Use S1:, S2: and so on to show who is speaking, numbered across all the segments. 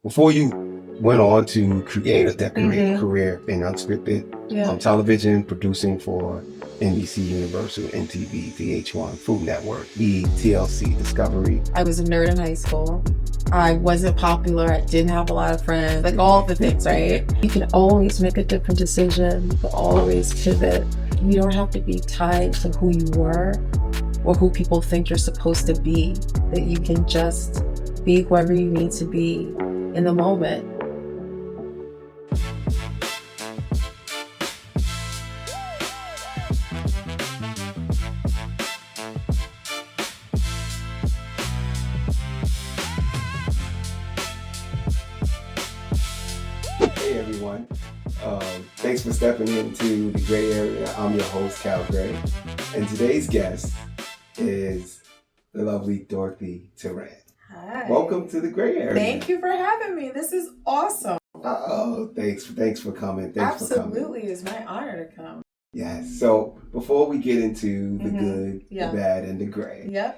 S1: Before you went on to create a decorated career in unscripted television, producing for NBC Universal, MTV, VH1, Food Network, E, TLC, Discovery.
S2: I was a nerd in high school. I wasn't popular. I didn't have a lot of friends. Like all the things, right? You can always make a different decision. You can always pivot. You don't have to be tied to who you were or who people think you're supposed to be. That you can just be whoever you need to be in the moment.
S1: Hey everyone, thanks for stepping into the gray area. I'm your host, Cal Gray, and today's guest is the lovely Dorothy Toran.
S2: Hi.
S1: Welcome to the gray area.
S2: Thank you for having me. This is awesome.
S1: Oh, thanks for coming.
S2: Absolutely, it's my honor to come.
S1: Yes. So before we get into the good, the bad, and the gray,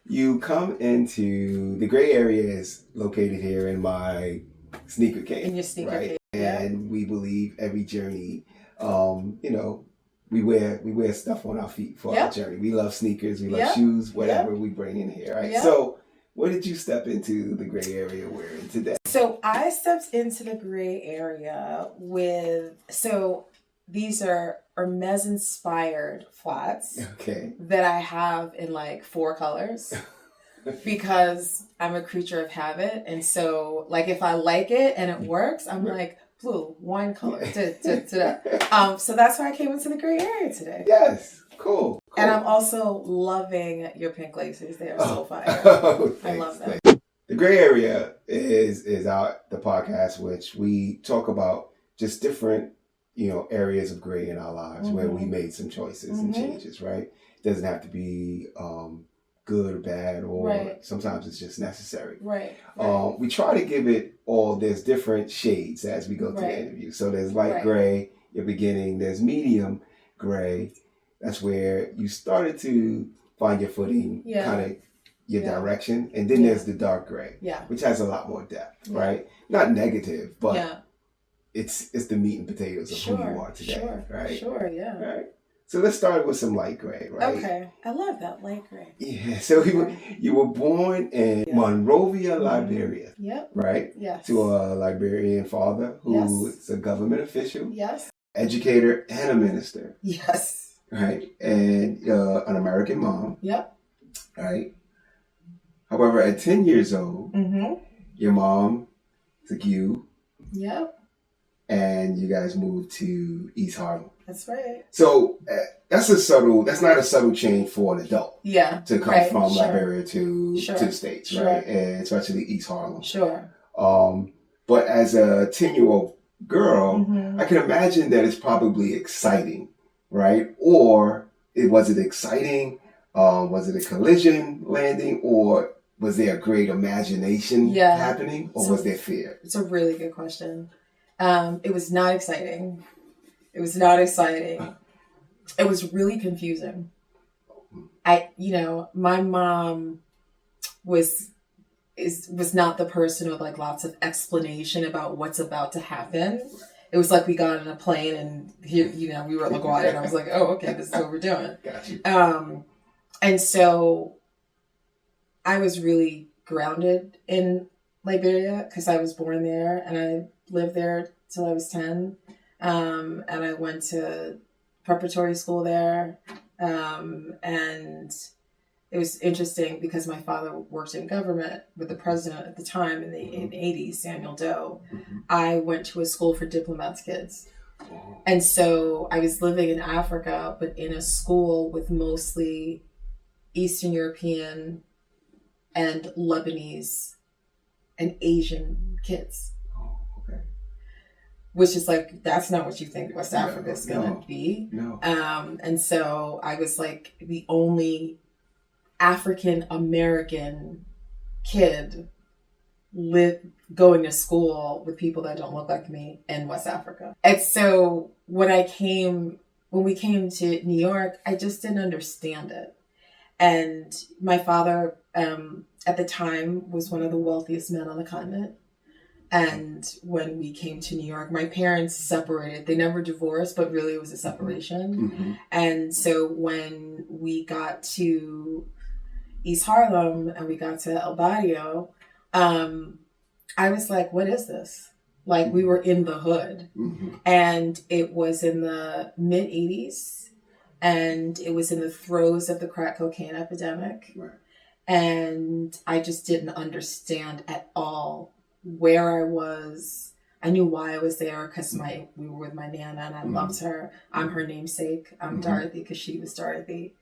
S1: you come into the gray area is located here in my sneaker cave.
S2: In your sneaker
S1: right?
S2: cave.
S1: And we believe every journey, we wear stuff on our feet for our journey. We love sneakers, we love shoes, whatever we bring in here, right? So what did you step into the gray area wearing today?
S2: So I stepped into the gray area these are Hermes inspired flats that I have in like 4 colors. Because I'm a creature of habit, and so like if I like it and it works, I'm like blue, wine color. So that's why I came into the gray area today.
S1: Yes, cool.
S2: And I'm also loving your pink laces. They are so fire. I love them.
S1: The gray area is the podcast which we talk about just different areas of gray in our lives where we made some choices and changes. Right, it doesn't have to be good or bad, or sometimes it's just necessary. We try to give it all, there's different shades as we go through the interview. So there's light gray, your beginning, there's medium gray. That's where you started to find your footing, kind of your direction. And then there's the dark gray, which has a lot more depth, right? Not negative, but it's the meat and potatoes of who you are today, right? Right. So let's start with some light gray, right?
S2: Okay. I love that light gray.
S1: Yeah. So you were born in Monrovia, Liberia. Right?
S2: Yes.
S1: To a Liberian father who is a government official.
S2: Yes.
S1: Educator and a minister.
S2: Yes.
S1: Right? And an American mom. Right? However, at 10 years old, your mom took you. And you guys moved to East Harlem.
S2: That's right.
S1: So that's not a subtle change for an adult. To come from Liberia to the States, right? And especially East Harlem. But as a 10-year-old girl, I can imagine that it's probably exciting, right? Or was it exciting? Was it a collision landing? Or was there a great imagination happening? Or was there fear?
S2: It's a really good question. It was not exciting. It was not exciting. It was really confusing. My mom was not the person with like lots of explanation about what's about to happen. It was like we got on a plane and here, we were at LaGuardia and I was like, oh, okay, this is what we're doing.
S1: Got you.
S2: And so I was really grounded in Liberia because I was born there and I lived there till I was 10. And I went to preparatory school there. And it was interesting because my father worked in government with the president at the time in the 80s, Samuel Doe. I went to a school for diplomats' kids. And so I was living in Africa, but in a school with mostly Eastern European and Lebanese and Asian kids. Which is like, that's not what you think West Africa is going to be. And so I was like the only African American kid going to school with people that don't look like me in West Africa. And so when we came to New York, I just didn't understand it. And my father at the time was one of the wealthiest men on the continent. And when we came to New York, my parents separated. They never divorced, but really it was a separation.
S1: Mm-hmm.
S2: And so when we got to East Harlem and we got to El Barrio, I was like, what is this? Like, we were in the hood.
S1: Mm-hmm.
S2: And it was in the mid 80s. And it was in the throes of the crack cocaine epidemic.
S1: Right.
S2: And I just didn't understand at all where I was. I knew why I was there because we were with my Nana and I loved her. I'm her namesake. I'm Dorothy because she was Dorothy.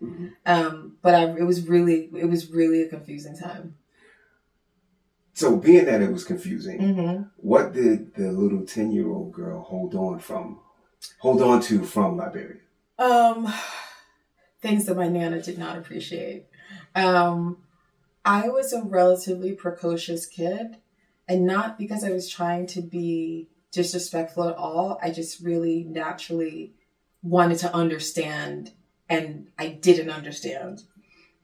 S2: But it was really a confusing time.
S1: So being that it was confusing, what did the little 10-year-old girl hold on to from Liberia?
S2: Things that my Nana did not appreciate. I was a relatively precocious kid, and not because I was trying to be disrespectful at all. I just really naturally wanted to understand, and I didn't understand.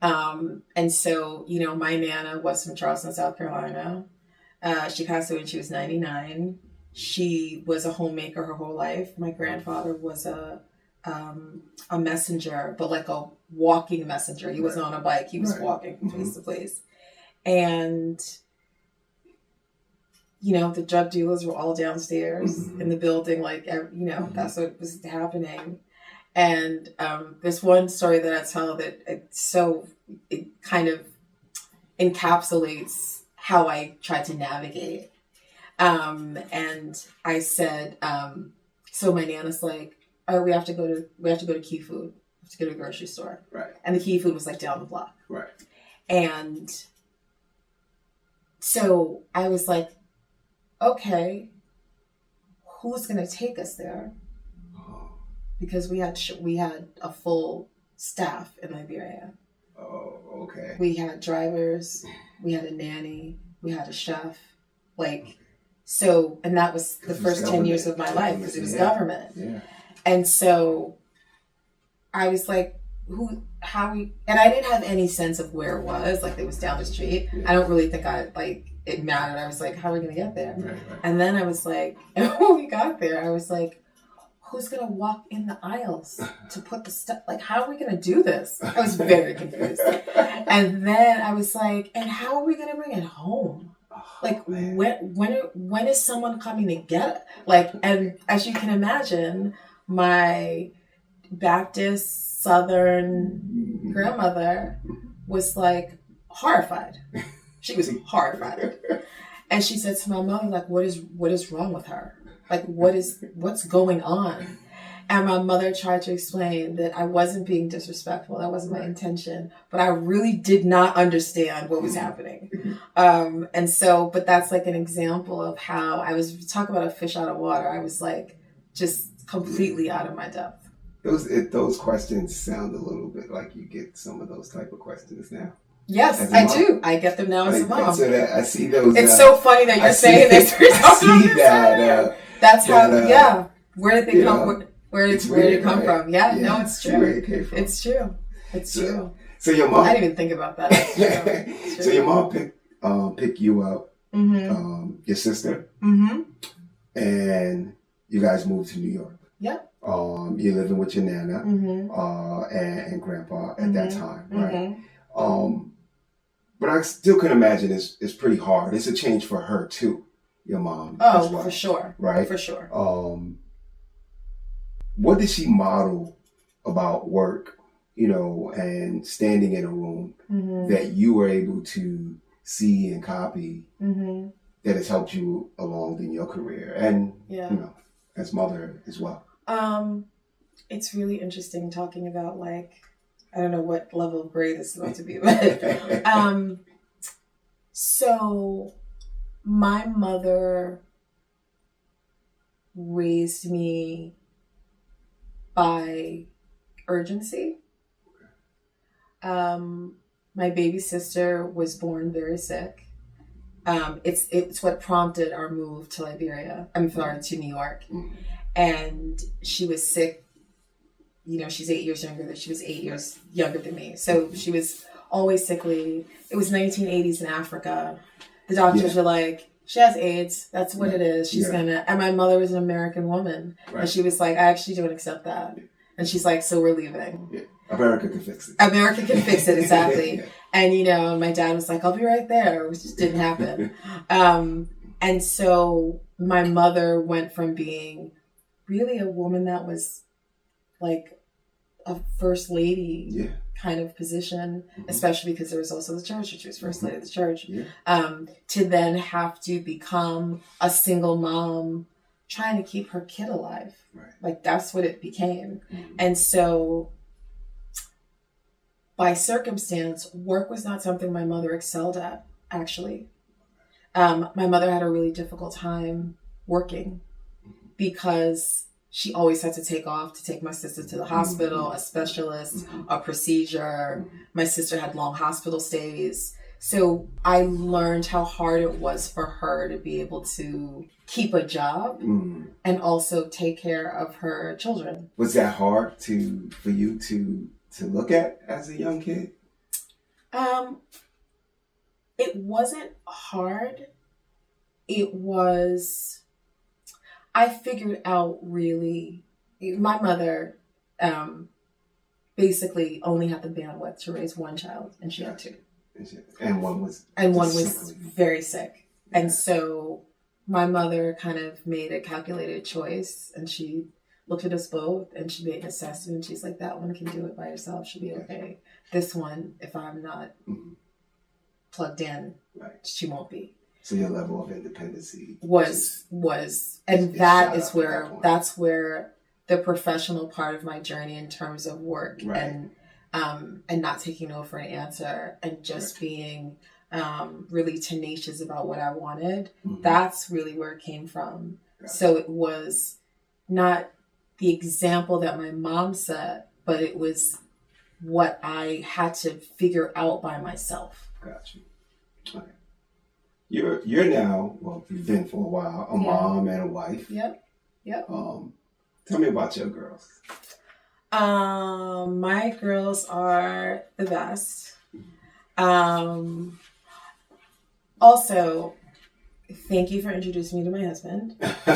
S2: And so, my Nana was from Charleston, South Carolina. She passed away when she was 99. She was a homemaker her whole life. My grandfather was a messenger, but like a walking messenger. He wasn't on a bike. He was walking from place to place. And, the drug dealers were all downstairs in the building. Like, that's what was happening. And there's one story that I tell that it kind of encapsulates how I tried to navigate. And I said, so my Nana's like, oh, we have to go to Key Food. We have to go to the grocery store.
S1: Right.
S2: And the Key Food was like down the block.
S1: Right.
S2: And so I was like, okay, who's going to take us there? Because we had a full staff in Liberia.
S1: Oh, okay.
S2: We had drivers, we had a nanny, we had a chef, and that was the first 10 years of my life because it was government.
S1: Yeah.
S2: And so I was like, and I didn't have any sense of where it was, like it was down the street. Yeah. I don't really think it mattered. I was like, how are we going to get there?
S1: Right.
S2: And then I was like, when we got there, I was like, who's going to walk in the aisles to put the stuff? Like, how are we going to do this? I was very confused. And then I was like, and how are we going to bring it home? Like, when is someone coming to get it? Like, and as you can imagine, my Baptist Southern grandmother was like horrified. She was horrified. And she said to my mother, like, what is wrong with her? Like, what's going on? And my mother tried to explain that I wasn't being disrespectful. That wasn't my intention. But I really did not understand what was happening. And so, but that's like an example of how I was talking about a fish out of water. I was like, just completely out of my depth.
S1: Those questions sound a little bit like you get some of those type of questions now.
S2: Yes, I do. I get them now as a mom.
S1: So I see those.
S2: It's so funny that you're saying this.
S1: I see that.
S2: That's how. Where did they come? Where did it come from? Yeah, no, it's true.
S1: Where it came from.
S2: It's true. It's true.
S1: So your mom.
S2: I didn't even think about that. It's true.
S1: So your mom picked you up, your sister, and you guys moved to New York.
S2: Yeah.
S1: You're living with your Nana and Grandpa at that time, right? But I still can imagine it's pretty hard. It's a change for her too, your mom.
S2: Oh,
S1: as well,
S2: for sure.
S1: Right?
S2: For sure.
S1: What did she model about work, and standing in a room that you were able to see and copy that has helped you along in your career and, as mother as well?
S2: It's really interesting talking about I don't know what level of gray this is going to be, but so my mother raised me by urgency. My baby sister was born very sick. It's what prompted our move to Liberia. To New York, and she was sick. She's 8 years younger. She was 8 years younger than me, so she was always sickly. It was 1980s in Africa. The doctors were like, She has AIDS. That's what it is. She's gonna. And my mother was an American woman, and she was like, "I actually don't accept that." And she's like, "So we're leaving."
S1: Yeah. America can fix it.
S2: America can fix it, exactly. And my dad was like, "I'll be right there," which just didn't happen. And so my mother went from being really a woman that was like a first lady kind of position, especially because there was also the church. She was first lady of the church. To then have to become a single mom trying to keep her kid alive. Like that's what it became. And so by circumstance, work was not something my mother excelled at, actually. My mother had a really difficult time working because she always had to take off to take my sister to the hospital, a specialist, a procedure. My sister had long hospital stays. So I learned how hard it was for her to be able to keep a job and also take care of her children.
S1: Was that hard for you to look at as a young kid?
S2: It wasn't hard. It was, I figured out really, my mother basically only had the bandwidth to raise one child, and she had two.
S1: And one was
S2: very sick. And so my mother kind of made a calculated choice, and she looked at us both and she made an assessment. She's like, that one can do it by herself. She'll be okay. This one, if I'm not plugged in, she won't be.
S1: So your level of independency
S2: was, and that's where the professional part of my journey in terms of work and not taking no for an answer and just being really tenacious about what I wanted. That's really where it came from. So it was not the example that my mom set, but it was what I had to figure out by myself.
S1: Gotcha. Okay. You're now, well, you've been for a while, a mom and a wife. Yep. Tell me about your girls.
S2: My girls are the best. Also, thank you for introducing me to my husband. I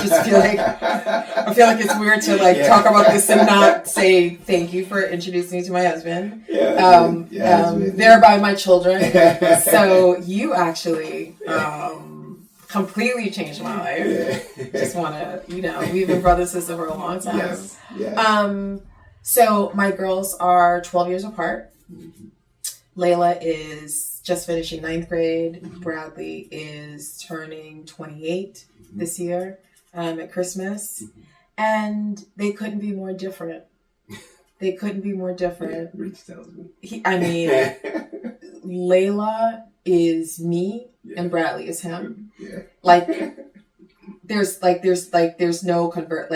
S2: feel like it's weird to talk about this and not say thank you for introducing me to my husband. Thereby my children. So you actually completely changed my life. Just want to, we've been brother and sister for a long time. So my girls are 12 years apart. Layla is just finishing 9th grade. Bradley is turning 28 this year at Christmas. And they couldn't be more different. Rich tells me. Layla is me and Bradley is him. There's no convert.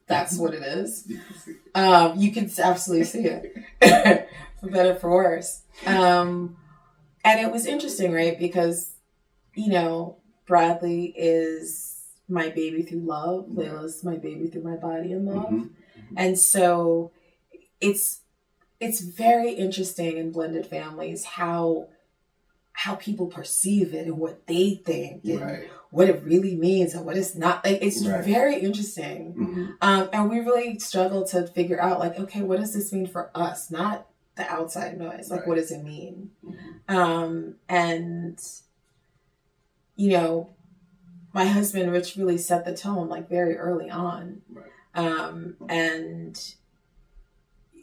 S2: That's what it is. You can absolutely see it. For better, for worse. And it was interesting, right? Because, Bradley is my baby through love. Layla's my baby through my body and love. And so it's very interesting in blended families how people perceive it and what they think and what it really means and what it's not. It's very interesting. And we really struggle to figure out, okay, what does this mean for us? Not the outside noise. What does it mean? And, my husband, Rich, really set the tone, very early on. And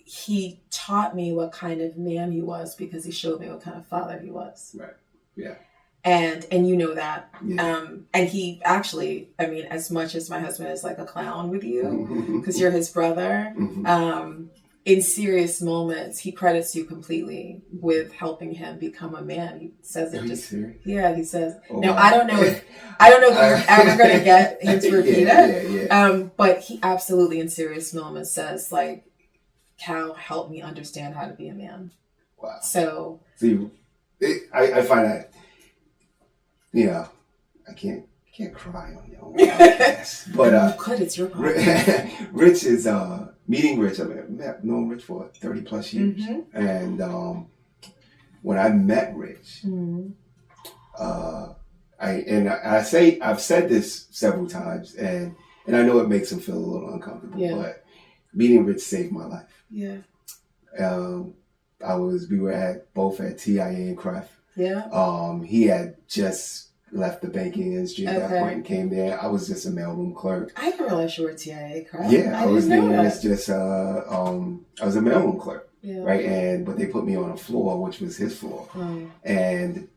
S2: he taught me what kind of man he was because he showed me what kind of father he was. And you know that. And he actually, as much as my husband is like a clown with you, because you're his brother, in serious moments, he credits you completely with helping him become a man. He says it just, he says, now I don't know if you're ever going to get him to repeat it. But he absolutely in serious moments says Cal helped me understand how to be a man.
S1: Wow.
S2: So.
S1: See, I find that, I can't cry on your own podcast. But
S2: you could, it's your podcast.
S1: Rich is meeting Rich. I've known Rich for 30 plus years. And when I met Rich, I I say I've said this several times, and I know it makes him feel a little uncomfortable, but meeting Rich saved my life.
S2: Yeah.
S1: We were both at TIA and Craft.
S2: Yeah.
S1: He had just left the banking industry at that point and came there. I was just a mailroom clerk.
S2: I didn't realize you were TIA Craft.
S1: Yeah, I was there as just I was a mailroom clerk. Yeah. Right, but they put me on a floor, which was his floor, and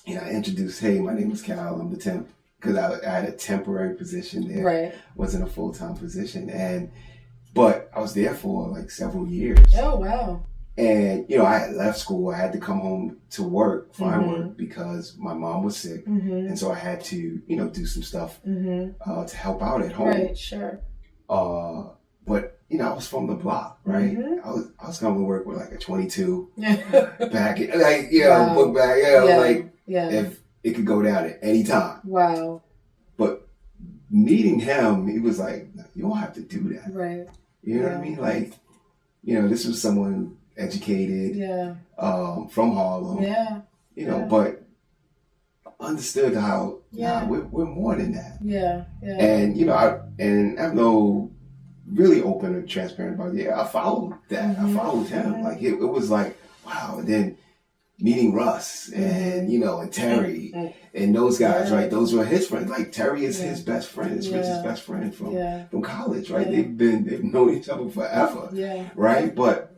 S1: I introduced, hey, my name is Cal, I'm the temp, because I had a temporary position there, right? Wasn't a full-time position, but I was there for like several years.
S2: Oh wow!
S1: And I had left school, I had to come home to find work, because my mom was sick, and so I had to do some stuff to help out at home.
S2: Right, sure.
S1: But I was from the block, right? I was coming to work with like a 22 back, book bag, if it could go down at any time.
S2: Wow.
S1: But meeting him, he was like, you don't have to do that.
S2: Right.
S1: You know what I mean? Like, this was someone educated, from Harlem. Yeah. But understood how we're more than that.
S2: Yeah. Yeah.
S1: And I'm no really open and transparent about it. I followed that. I followed him. Like it was like, wow. And then meeting Russ and and Terry and those guys, right? Those were his friends. Like Terry is his best friend. It's Rich's best friend from college, right? They've known each other forever. Yeah. Right? But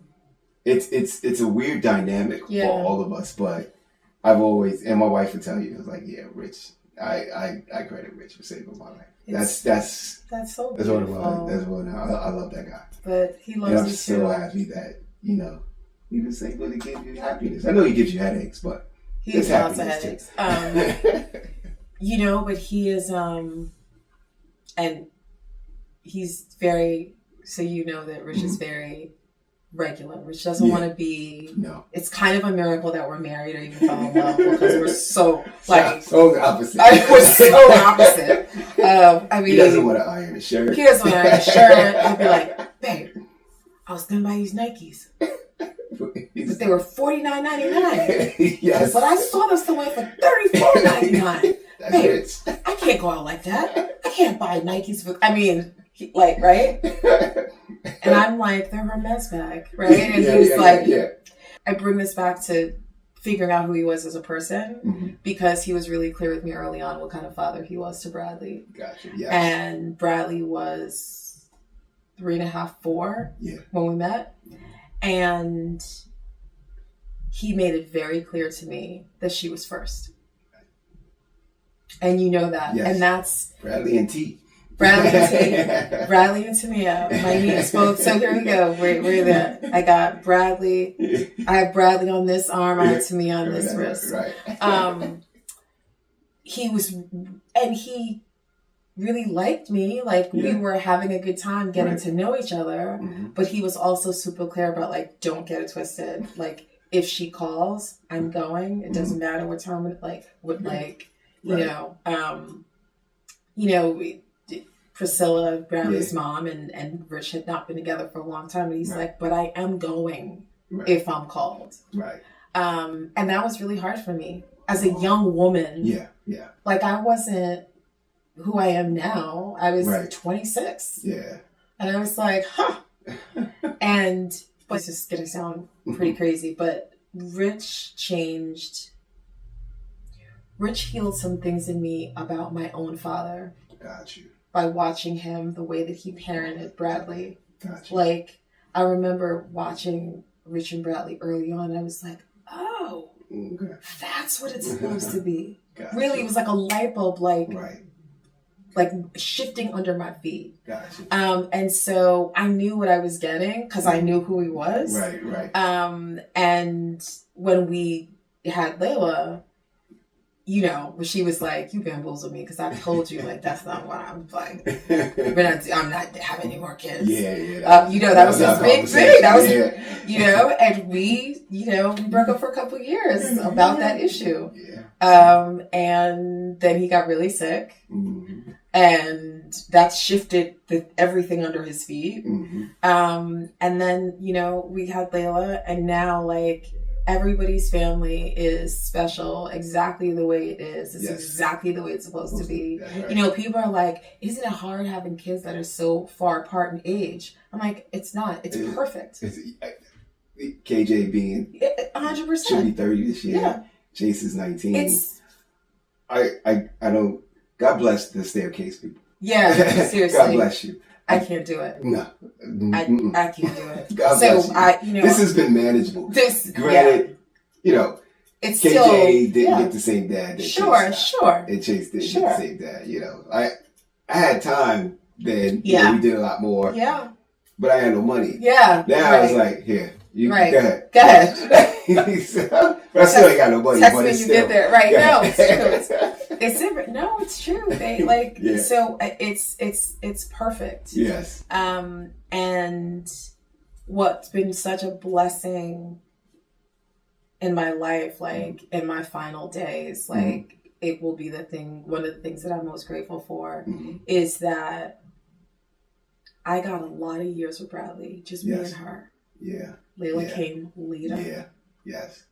S1: it's a weird dynamic for all of us. But I've always, and my wife would tell you, I was like, yeah, Rich. I credit Rich for saving my life. That's
S2: so beautiful.
S1: That's what I love that guy.
S2: But he loves
S1: you too.
S2: I'm
S1: so happy that he was able to give you happiness. I know he gives you headaches, but
S2: he has lots of headaches. But he is and he's very. So that Rich is very regular. Rich doesn't want to be. No. It's kind of a miracle that we're married or even fell in love, because we're so
S1: so opposite.
S2: We're so opposite.
S1: He doesn't want to iron a shirt.
S2: He doesn't want to iron a shirt. He'll be like, babe, I was gonna buy these Nikes, but they were $49.99.
S1: Yes.
S2: But I saw them somewhere for $34.99.
S1: That's
S2: Babe, I can't go out like that. I can't buy Nikes for. Right? And I'm like, they're her mess bag, right? And he's like, I bring this back to figuring out who he was as a person, because he was really clear with me early on what kind of father he was to Bradley.
S1: Gotcha. Yeah.
S2: And Bradley was 3.5, 4 when we met. And he made it very clear to me that she was first. And you know that. Yes. And that's
S1: Bradley and T.
S2: Bradley and Tamia, my niece both. So here we go. We're there. I got Bradley. I have Bradley on this arm. I have Tamia on this wrist.
S1: Right.
S2: He really liked me. Like we were having a good time getting to know each other. But he was also super clear about don't get it twisted. Like if she calls, I'm going. It doesn't matter what time. Priscilla, Bradley's mom, and Rich had not been together for a long time. And he's like, but I am going if I'm called.
S1: Right.
S2: And that was really hard for me as a young woman.
S1: Yeah, yeah.
S2: Like I wasn't who I am now. I was 26.
S1: Yeah.
S2: And I was like, huh. And it's just going to sound pretty crazy, but Rich healed some things in me about my own father.
S1: Got you.
S2: By watching him, the way that he parented Bradley.
S1: Gotcha.
S2: Like, I remember watching Rich and Bradley early on, and I was like, oh, that's what it's supposed to be. Gotcha. Really, it was like a light bulb, like shifting under my feet.
S1: Gotcha.
S2: And so I knew what I was getting because I knew who he was.
S1: Right.
S2: And when we had Layla, she was like, you bamboozled me because I told you, that's not what I'm like. I'm not having any more kids.
S1: Yeah.
S2: That was a big thing. That was, and we broke up for a couple of years about that issue.
S1: Yeah.
S2: And then he got really sick. And that shifted everything under his feet. And then, we had Layla, and now, everybody's family is special exactly the way it is. It's
S1: Yes.
S2: exactly the way it's supposed to be.
S1: Right.
S2: You know, people are like, isn't it hard having kids that are so far apart in age? I'm like, it's not. It's perfect.
S1: KJ being
S2: 100%.
S1: should be 30 this year.
S2: Yeah.
S1: Chase is 19.
S2: It's
S1: I don't. God bless the staircase people.
S2: yeah, seriously.
S1: God bless you.
S2: I can't do it.
S1: No,
S2: I can't do it.
S1: God
S2: So
S1: bless you. This has been manageable. Granted,
S2: it's
S1: KJ
S2: still
S1: didn't
S2: yeah.
S1: get the same dad that
S2: Sure,
S1: Chase got.
S2: sure.
S1: And Chase didn't get the same dad. I had time then.
S2: Yeah.
S1: We did a lot more.
S2: Yeah.
S1: But I had no money.
S2: Yeah.
S1: Now
S2: right.
S1: it's like, here, you
S2: right.
S1: go ahead.
S2: Go ahead.
S1: So, but I still ain't got no money.
S2: Text
S1: but
S2: me
S1: it's
S2: you
S1: still,
S2: get there. Right. No, it's true.
S1: true.
S2: It's different. No, it's true. They like
S1: Yeah.
S2: so it's perfect.
S1: Yes.
S2: And what's been such a blessing in my life, like in my final days, like it will be one of the things that I'm most grateful for is that I got a lot of years with Bradley, just me and her.
S1: Yeah.
S2: Layla came later.
S1: Yeah. Yes.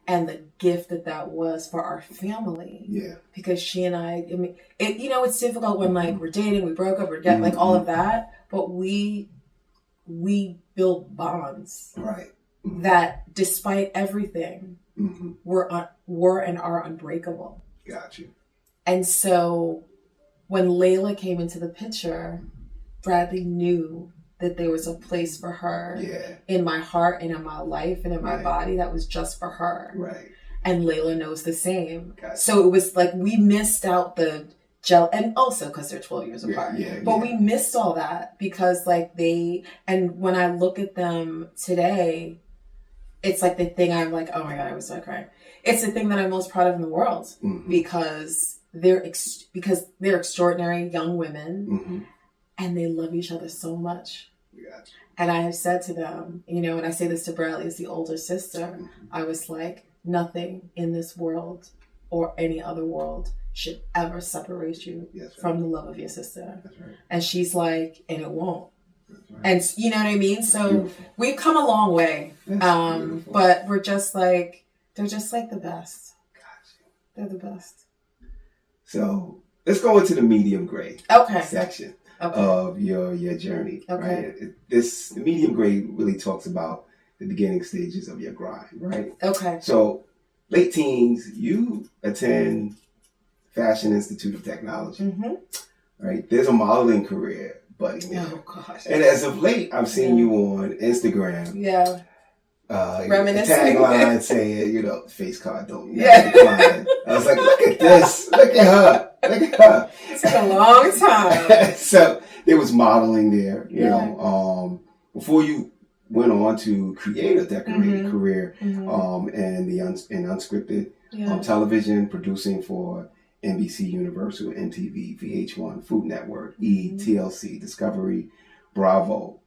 S2: And the gift that was for our family.
S1: Yeah.
S2: Because she and I mean, it's difficult when like we're dating, we broke up, we're getting like all of that, but we built bonds.
S1: Right.
S2: That despite everything, were and are unbreakable.
S1: Got you.
S2: And so when Layla came into the picture, Bradley knew that there was a place for her in my heart and in my life and in my body that was just for her.
S1: Right.
S2: And Layla knows the same.
S1: Gotcha.
S2: So it was like we missed out the and also because they're 12 years apart. But we missed all that because like and when I look at them today, it's like the thing I'm like, oh my God, I was so crying. It's the thing that I'm most proud of in the world because they're extraordinary young women and they love each other so much.
S1: Gotcha.
S2: And I have said to them, and I say this to Bradley as the older sister, I was like, nothing in this world or any other world should ever separate you from the love of your sister.
S1: That's right.
S2: And she's like, and it won't.
S1: Right.
S2: And you know what I mean? So we've come a long way. But we're just like, they're just like the best.
S1: Gotcha.
S2: They're the best.
S1: So let's go into the medium grade section of your journey.
S2: Okay.
S1: Right? The medium grade really talks about the beginning stages of your grind, right?
S2: Okay.
S1: So late teens, you attend Fashion Institute of Technology, right? There's a modeling career, buddy.
S2: Oh gosh.
S1: And as of late, I've seen you on Instagram.
S2: Yeah.
S1: Reminiscing. Tagline saying, face card don't decline. I was like, look at this. Look at her. Look at her.
S2: It's been a long time.
S1: So there was modeling there, you know, before you went on to create a decorating career and unscripted television, producing for NBC Universal, MTV, VH1, Food Network, E, TLC, Discovery, Bravo.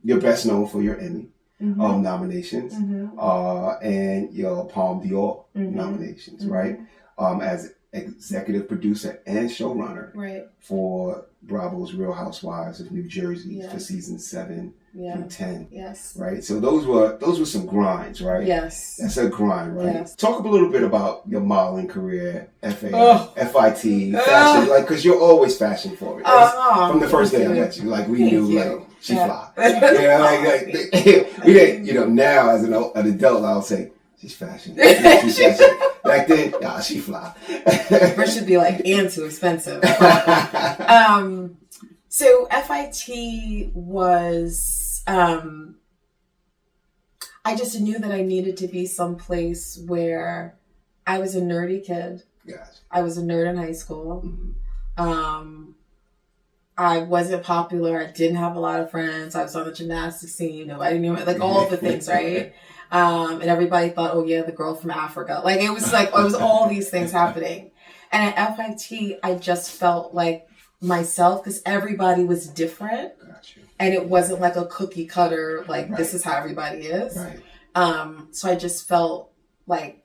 S1: You're best known for your Emmy nominations and your Palme d'Or nominations, right? As executive producer and showrunner for Bravo's Real Housewives of New Jersey for seasons 7 through 10.
S2: Yes.
S1: Right. So those were some grinds, right?
S2: Yes.
S1: That's a grind, right?
S2: Yes.
S1: Talk a little bit about your modeling career, FIT, fashion, like, because you're always fashion forward. From the first day I met you, like we knew, like she fly. We didn't. Now as an adult, I'll say she's fashion. She's fashion. Back then, she fly.
S2: First should be like, and too expensive. So FIT was, I just knew that I needed to be someplace where I was a nerdy kid.
S1: Gotcha.
S2: I was a nerd in high school. I wasn't popular. I didn't have a lot of friends. I was on the gymnastics team. Nobody knew it. Like all the things, right? And everybody thought, oh yeah, the girl from Africa. Like it was all these things happening. And at FIT, I just felt like myself because everybody was different.
S1: Gotcha.
S2: And it wasn't like a cookie cutter, like this is how everybody is.
S1: Right.
S2: So I just felt like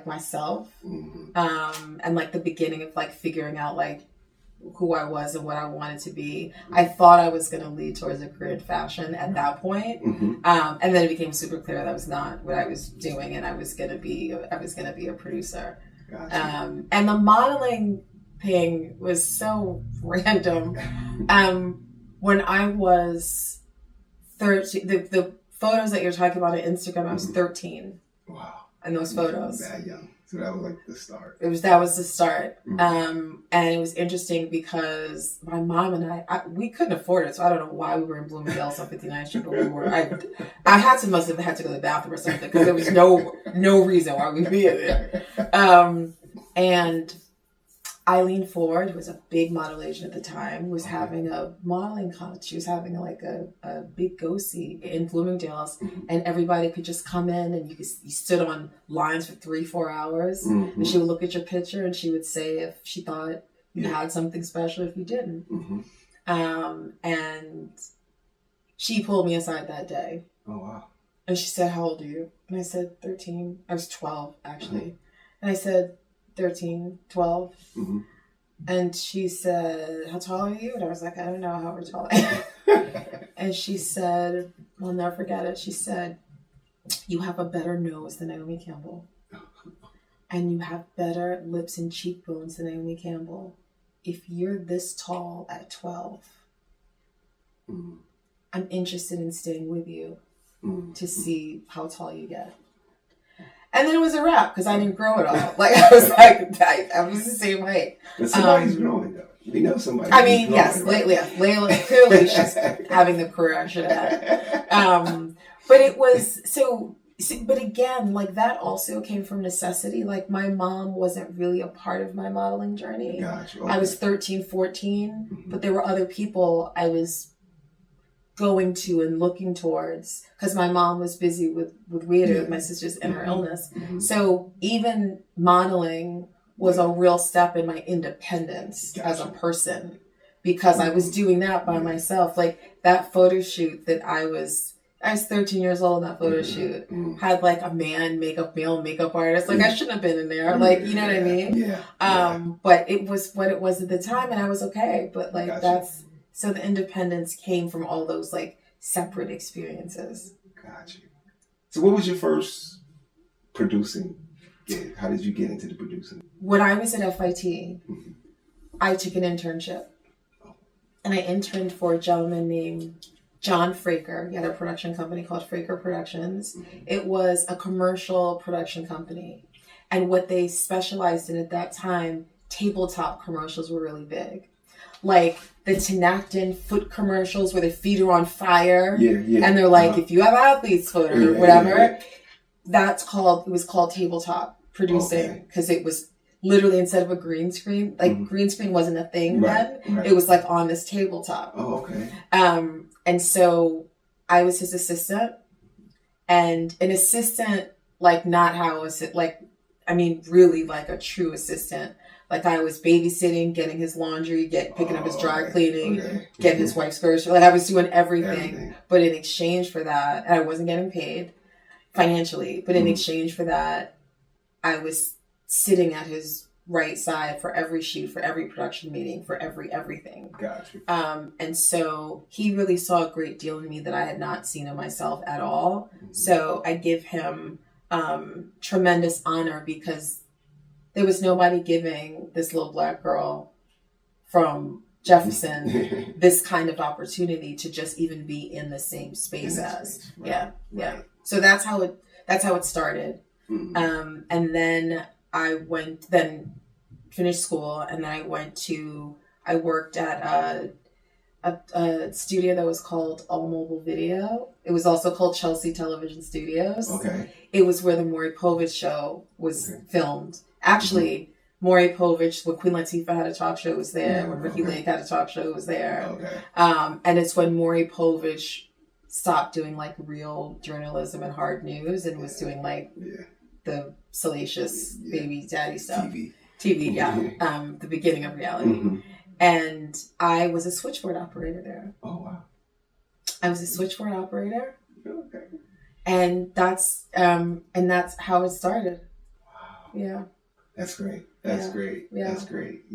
S2: myself. And like the beginning of like figuring out like who I was and what I wanted to be. I thought I was going to lead towards a career in fashion at that point. And then it became super clear that was not what I was doing, and I was going to be a producer. Gotcha. And the modeling thing was so random. When I was 13, the photos that you're talking about on Instagram, I was 13. Wow. In those photos.
S1: That young. So that was like the start.
S2: That was the start. And it was interesting because my mom and I we couldn't afford it, so I don't know why we were in Bloomingdale's on 59th Street, but we were. I must have had to go to the bathroom or something, because there was no reason why we'd be in there. And Eileen Ford, who was a big model agent at the time, was having a modeling contest. She was having like a big go-see in Bloomingdale's, and everybody could just come in, and you stood on lines for 3-4 hours, and she would look at your picture and she would say if she thought you had something special, if you didn't. And she pulled me aside that day. Oh, wow. And she said, "How old are you?" And I said, 13. I was 12, actually. And I said, 13, 12. And she said, "How tall are you?" And I was like, "I don't know how we're tall." And she said, I'll never forget it. She said, "You have a better nose than Naomi Campbell. And you have better lips and cheekbones than Naomi Campbell. If you're this tall at 12, I'm interested in staying with you to see how tall you get." And then it was a wrap, because I didn't grow at all. Like, I was like, I was the same height.
S1: But somebody's growing, though. We know somebody.
S2: I mean, yes, right? Layla, clearly she's having the career I should have had. But it was, but again, like, that also came from necessity. Like, my mom wasn't really a part of my modeling journey. Gotcha. Okay. I was 13, 14, but there were other people I was going to and looking towards, because my mom was busy with my sisters and her illness. So even modeling was a real step in my independence as a person, because I was doing that by myself. Like, that photo shoot that I was 13 years old, that photo shoot had like a male makeup artist. Like, I shouldn't have been in there. Like, you know what I mean? But it was what it was at the time, and I was okay. But like, so the independence came from all those like separate experiences. Gotcha.
S1: So what was your first producing gig? How did you get into the producing?
S2: When I was at FIT, I took an internship. And I interned for a gentleman named John Fraker. He had a production company called Fraker Productions. It was a commercial production company. And what they specialized in at that time, tabletop commercials were really big. Like the Tinactin foot commercials where their feet are on fire. And they're like, if you have athlete's foot or whatever, it was called tabletop producing, because it was literally, instead of a green screen, like green screen wasn't a thing then. It was like on this tabletop. And so I was his assistant, and an assistant, like not how was it, like, I mean, really like a true assistant. Like, I was babysitting, getting his laundry, picking up his dry cleaning, getting his wife's groceries. Like, I was doing everything. But in exchange for that, and I wasn't getting paid financially, but in exchange for that, I was sitting at his right side for every shoot, for every production meeting, for everything. Gotcha. And so he really saw a great deal in me that I had not seen in myself at all. So I give him tremendous honor, because there was nobody giving this little Black girl from Jefferson this kind of opportunity to just even be in the same space as. Right. Yeah. So that's how it started. And then I finished school, and then I worked at a studio that was called All Mobile Video. It was also called Chelsea Television Studios. Okay. It was where the Maury Povich show was filmed. Actually, Maury Povich, when Queen Latifah had a talk show, was there. When Ricky Lake had a talk show, was there. Okay. And it's when Maury Povich stopped doing like real journalism and hard news and was doing like the salacious baby daddy stuff. TV, the beginning of reality. And I was a switchboard operator there. Oh, wow. I was a switchboard operator. Okay. And that's how it started. Wow. Yeah.
S1: That's great. That's great. Yeah. That's great.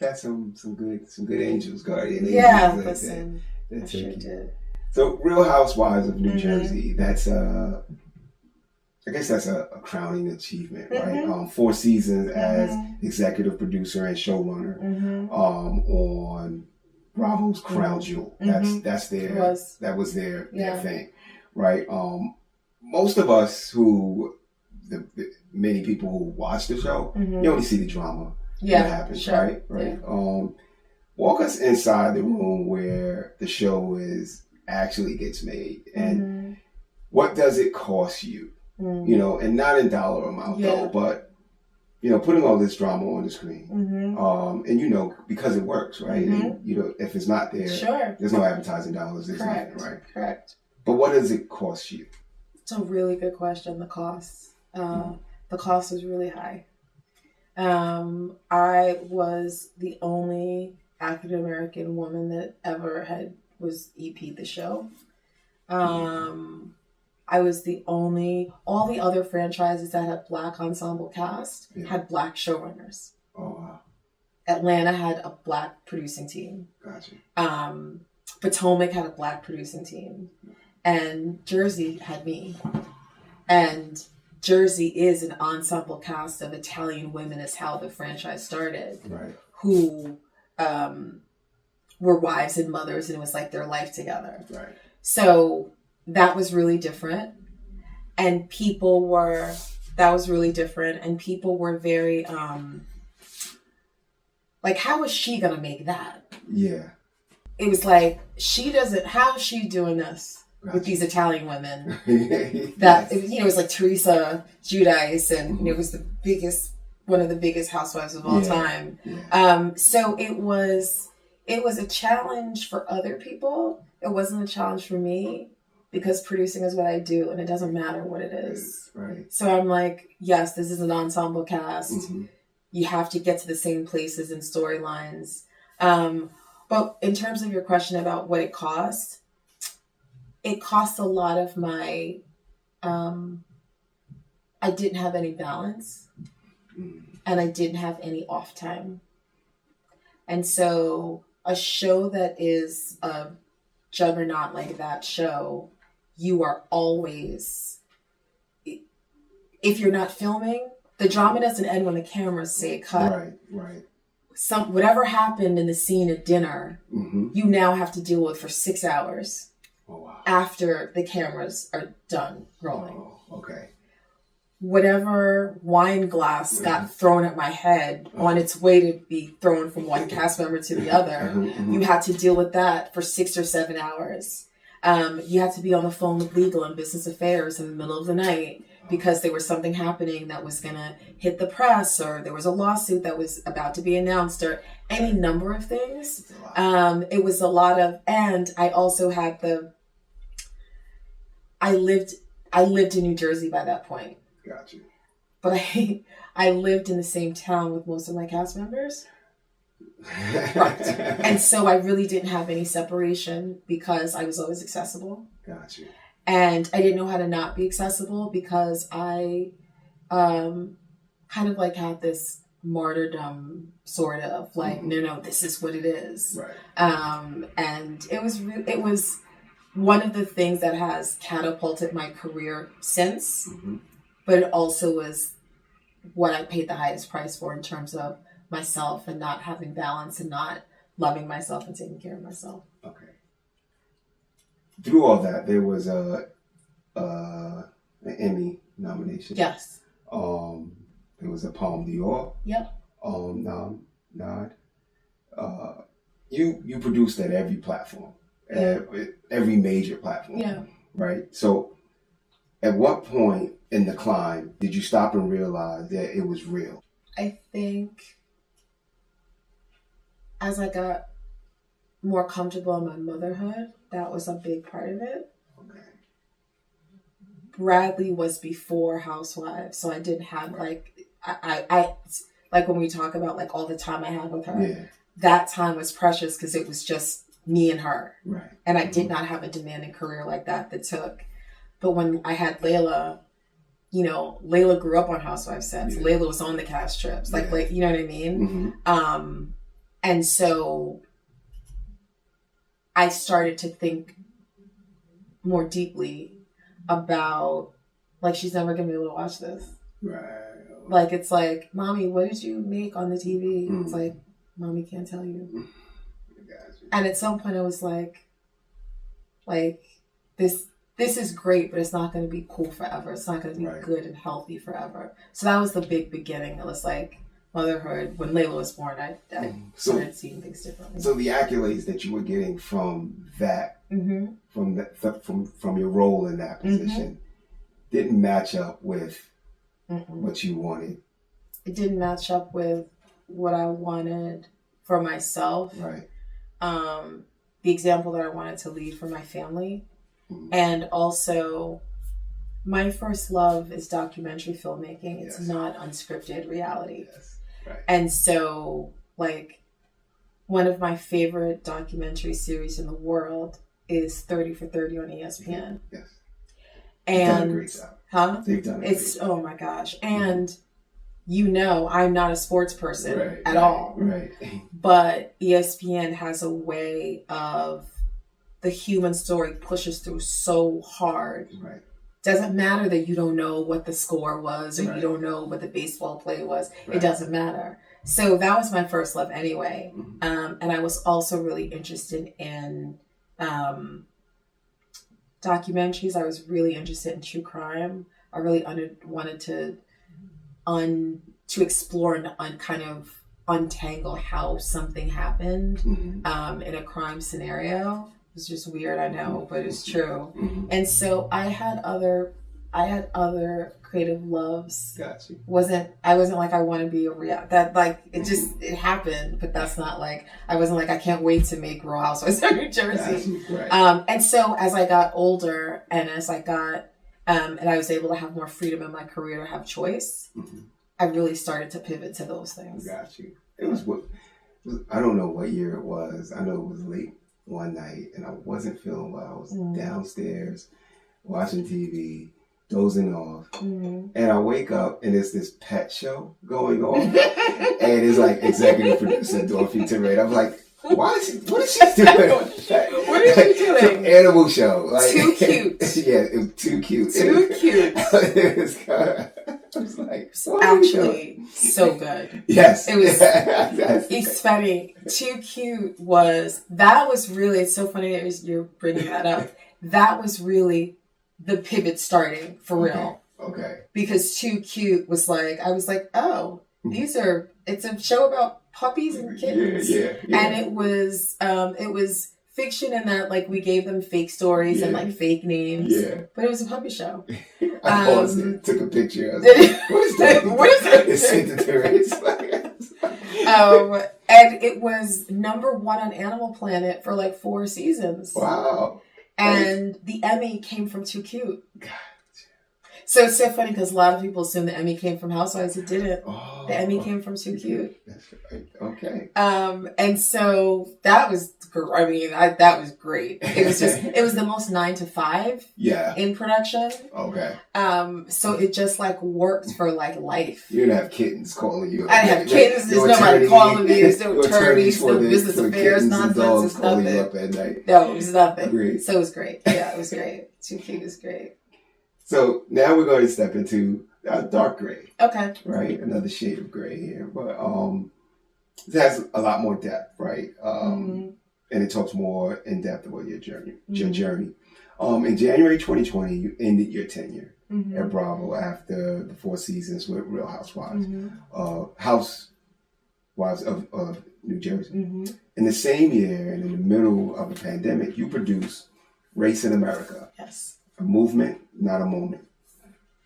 S1: got some good angels, guardian angels.
S2: Yeah, listen,
S1: that
S2: I sure did.
S1: So, Real Housewives of New Jersey. That's I guess that's a crowning achievement, right? 4 seasons as executive producer and showrunner on Bravo's Crown Jewel. That was their thing, right? Most of us many people who watch the show, you only see the drama that happens, right? Yeah. Walk us inside the room where the show actually gets made, and what does it cost you? You know, and not in dollar amount though, but you know, putting all this drama on the screen, and you know, because it works, right? And you know, if it's not there, there's no advertising dollars. There's nothing, right?
S2: Correct.
S1: But what does it cost you?
S2: It's a really good question. The cost. The cost was really high. I was the only African American woman that ever was EP'd the show. I was all the other franchises that had Black ensemble cast had Black showrunners.
S1: Oh, wow.
S2: Atlanta had a Black producing team.
S1: Gotcha.
S2: Potomac had a Black producing team. And Jersey had me. And Jersey is an ensemble cast of Italian women, is how the franchise started.
S1: Right.
S2: Who were wives and mothers, and it was like their life together.
S1: Right.
S2: So that was really different. And people were very, like, how is she going to make that?
S1: Yeah.
S2: It was like, how is she doing this? Gotcha. With these Italian women, that you know, it was like Teresa Giudice, and it was one of the biggest housewives of all time. Yeah. So it was a challenge for other people. It wasn't a challenge for me because producing is what I do, and it doesn't matter what it is.
S1: Right.
S2: So I'm like, yes, this is an ensemble cast. You have to get to the same places and storylines. But in terms of your question about what it costs. It cost a lot of my, I didn't have any balance and I didn't have any off time. And so a show that is a juggernaut like that show, you are always, if you're not filming, the drama doesn't end when the cameras say cut.
S1: Right.
S2: Whatever happened in the scene at dinner, you now have to deal with for 6 hours.
S1: Oh, wow.
S2: After the cameras are done rolling.
S1: Oh, okay.
S2: Whatever wine glass got thrown at my head on its way to be thrown from one cast member to the other, you had to deal with that for 6 or 7 hours. You had to be on the phone with legal and business affairs in the middle of the night because there was something happening that was going to hit the press, or there was a lawsuit that was about to be announced, or any number of things. It was a lot of, and I also had I lived in New Jersey by that point.
S1: Got you.
S2: But I lived in the same town with most of my cast members. Right. And so I really didn't have any separation because I was always accessible.
S1: Got you.
S2: And I didn't know how to not be accessible because I kind of like had this martyrdom sort of like, no, this is what it is.
S1: Right.
S2: And it was one of the things that has catapulted my career since, but it also was what I paid the highest price for in terms of myself and not having balance and not loving myself and taking care of myself.
S1: Okay. Through all that, there was an Emmy nomination.
S2: Yes.
S1: There was a Palme d'Or.
S2: Yep.
S1: Nod. You produced at every platform. Every major platform.
S2: Yeah.
S1: Right? So at what point in the climb did you stop and realize that it was real?
S2: I think as I got more comfortable in my motherhood, that was a big part of it.
S1: Okay.
S2: Bradley was before Housewives, so I didn't have I like when we talk about like all the time I had with her, that time was precious because it was just me and her.
S1: Right.
S2: And I did not have a demanding career like that took. But when I had Layla, you know, Layla grew up on Housewives sets. Layla was on the cast trips. Like, you know what I mean? And so I started to think more deeply about, like, she's never going to be able to watch this.
S1: Right.
S2: Like, it's like, Mommy, what did you make on the TV? It's like, Mommy can't tell you. And at some point I was like, this is great, but it's not going to be cool forever. It's not going to be good and healthy forever. So that was the big beginning. It was like motherhood. When Layla was born, I started seeing things differently.
S1: So the accolades that you were getting from that, from your role in that position, didn't match up with what you wanted.
S2: It didn't match up with what I wanted for myself.
S1: Right.
S2: The example that I wanted to lead for my family. And also, my first love is documentary filmmaking. It's not unscripted reality.
S1: Yes. Right.
S2: And so, like, one of my favorite documentary series in the world is 30 for 30 on ESPN.
S1: Yes.
S2: And
S1: they've done a great job.
S2: Huh?
S1: They've done it.
S2: Oh my gosh. And I'm not a sports person at all.
S1: Right.
S2: But ESPN has a way of the human story pushes through so hard. Right. Doesn't matter that you don't know what the score was or you don't know what the baseball play was. Right. It doesn't matter. So that was my first love anyway. And I was also really interested in documentaries. I was really interested in true crime. I really wanted to explore and kind of untangle how something happened in a crime scenario. It's just weird, I know, but it's true. And so I had other creative loves.
S1: Gotcha.
S2: I wasn't like I want to be it happened, but that's not like I wasn't like I can't wait to make Real Housewives of New Jersey.
S1: Right.
S2: And so as I got older and as I got and I was able to have more freedom in my career to have choice, I really started to pivot to those things.
S1: Got you. It was I don't know what year it was. I know it was late one night and I wasn't feeling well. I was downstairs watching TV, dozing off, and I wake up and it's this pet show going on, and it's like executive producer Dorothy Toran. I'm like, what is she doing?
S2: What is she doing?
S1: Some animal show. Like,
S2: too cute.
S1: Yeah, it was too cute.
S2: Too cute.
S1: I was like,
S2: actually so good.
S1: Yes.
S2: It was, it's funny. Too Cute that was really, it's so funny that you're bringing that up. That was really the pivot starting for real.
S1: Okay.
S2: Because Too Cute was like, I was like, oh, it's a show about puppies and kittens.
S1: Yeah.
S2: And it was fiction in that like we gave them fake stories and like fake names. Yeah. But it was a puppy show.
S1: I paused it, took a picture. I was like, what is that?
S2: What is that?
S1: It's sent it to her.
S2: And it was #1 on Animal Planet for like 4 seasons.
S1: Wow.
S2: And the Emmy came from Too Cute. Gotcha. So it's so funny because a lot of people assume the Emmy came from Housewives. It didn't. Oh, the Emmy came from Too Cute.
S1: That's right. Okay.
S2: And so that was, that was great. It was it was the most 9 to 5.
S1: Yeah.
S2: In production.
S1: Okay.
S2: So it just like worked for like life.
S1: You didn't have kittens calling you.
S2: I have kittens. There's nobody calling me. There's no attorneys, no business affairs, nonsense. It's nothing.
S1: You up at night.
S2: No, it was nothing.
S1: Great.
S2: So it was great. Yeah, it was great. Too Cute is great.
S1: So now we're going to step into dark gray. Okay. Right? Another shade of gray here. But it has a lot more depth, right? And it talks more in depth about your journey. In January 2020, you ended your tenure at Bravo after the 4 seasons with Real Housewives. Housewives of New Jersey. In the same year and in the middle of a pandemic, you produced Race in America.
S2: Yes.
S1: A movement, not a moment.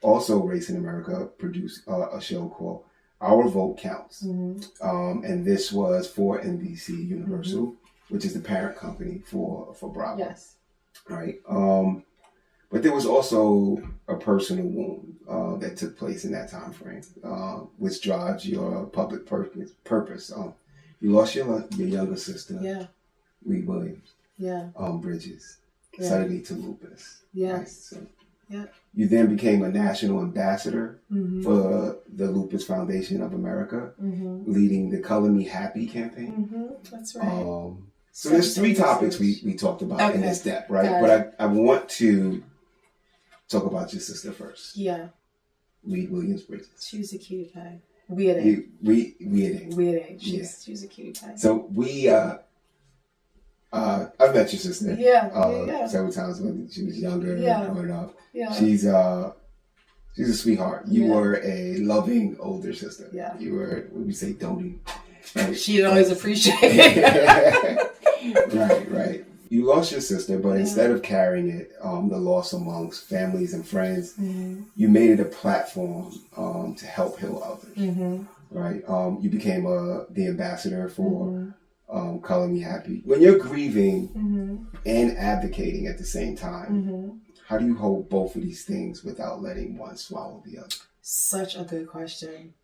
S1: Also, Race in America produced a show called Our Vote Counts. And this was for NBC Universal, which is the parent company for Bravo. Yes. Right. But there was also a personal wound that took place in that time frame, which drives your public purpose. You lost your younger sister, Lee Williams, Bridges, suddenly to lupus.
S2: Yes.
S1: Right? So
S2: Yeah.
S1: You then became a national ambassador
S2: Mm-hmm.
S1: for the Lupus Foundation of America,
S2: Mm-hmm.
S1: leading the Color Me Happy campaign.
S2: Mm-hmm. That's right.
S1: So there's three topics we talked about in this depth, right?
S2: Got
S1: But I want to talk about your sister first.
S2: Yeah.
S1: Reed Williams Bridges.
S2: She was a cutie pie. Weird age. Weird age. She was a cutie pie.
S1: So I've met your sister.
S2: Yeah.
S1: Several times when she was younger, growing up.
S2: Yeah.
S1: She's a sweetheart. You were a loving older sister.
S2: Yeah.
S1: You were, what would we say, doting. Right?
S2: She'd always appreciate it.
S1: Right. You lost your sister, but instead of carrying it, the loss amongst families and friends,
S2: mm-hmm.
S1: you made it a platform to help heal others.
S2: Mm-hmm.
S1: Right. You became the ambassador for
S2: mm-hmm.
S1: Color Me Happy. When you're grieving
S2: mm-hmm.
S1: and advocating at the same time,
S2: mm-hmm.
S1: how do you hold both of these things without letting one swallow the other?
S2: Such a good question.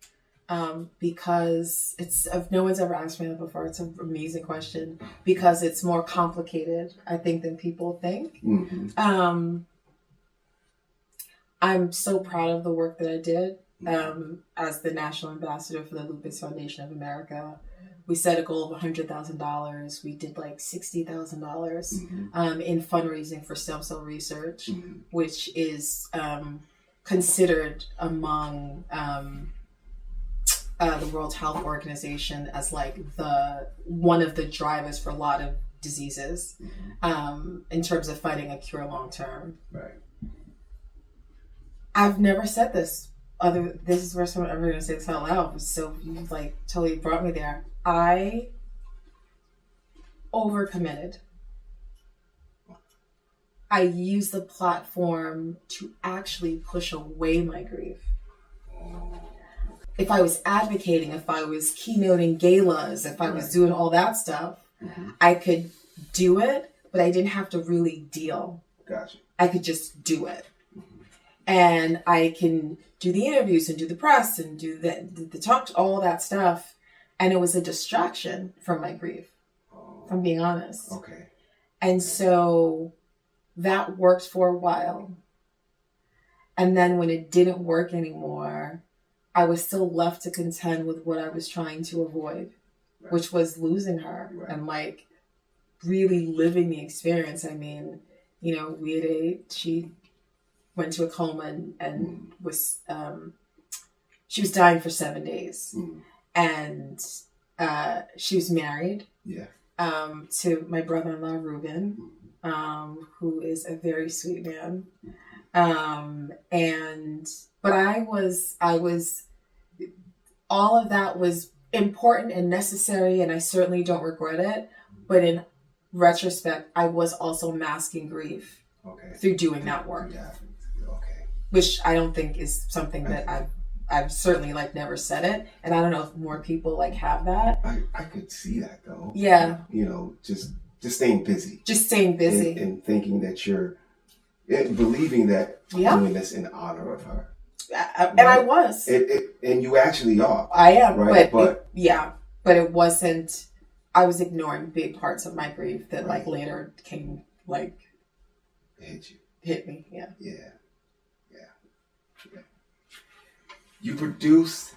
S2: Because if no one's ever asked me that before, it's an amazing question because it's more complicated, I think, than people think.
S1: Mm-hmm.
S2: I'm so proud of the work that I did as the National Ambassador for the Lupus Foundation of America. We set a goal of $100,000. We did like $60,000
S1: mm-hmm.
S2: In fundraising for stem cell research,
S1: mm-hmm.
S2: which is considered among the World Health Organization as like one of the drivers for a lot of diseases in terms of finding a cure long term.
S1: Right.
S2: I've never said this. This is the first time I'm ever going to say this out loud. So you like totally brought me there. I overcommitted. I used the platform to actually push away my grief. If I was advocating, if I was keynoting galas, if I was doing all that stuff,
S1: mm-hmm.
S2: I could do it, but I didn't have to really deal.
S1: Gotcha.
S2: I could just do it. Mm-hmm. And I can do the interviews and do the press and do the talk, all that stuff. And it was a distraction from my grief, if I'm being honest.
S1: Okay.
S2: And so that worked for a while. And then when it didn't work anymore, I was still left to contend with what I was trying to avoid, which was losing her and like really living the experience. I mean, she went to a coma and was, she was dying for 7 days. And she was married to my brother-in-law, Ruben, who is a very sweet man. But I was, all of that was important and necessary, and I certainly don't regret it. But in retrospect, I was also masking grief through doing that work.
S1: Yeah. Okay.
S2: Which I don't think is something that I've certainly like never said it. And I don't know if more people like have that.
S1: I could see that though.
S2: Yeah.
S1: Just staying busy.
S2: Just staying busy.
S1: And thinking that you're, believing that I'm doing this in honor of her.
S2: And I was.
S1: And you actually are.
S2: I am.
S1: Right?
S2: But it wasn't, I was ignoring big parts of my grief that like later came like. Hit me. Yeah.
S1: You produced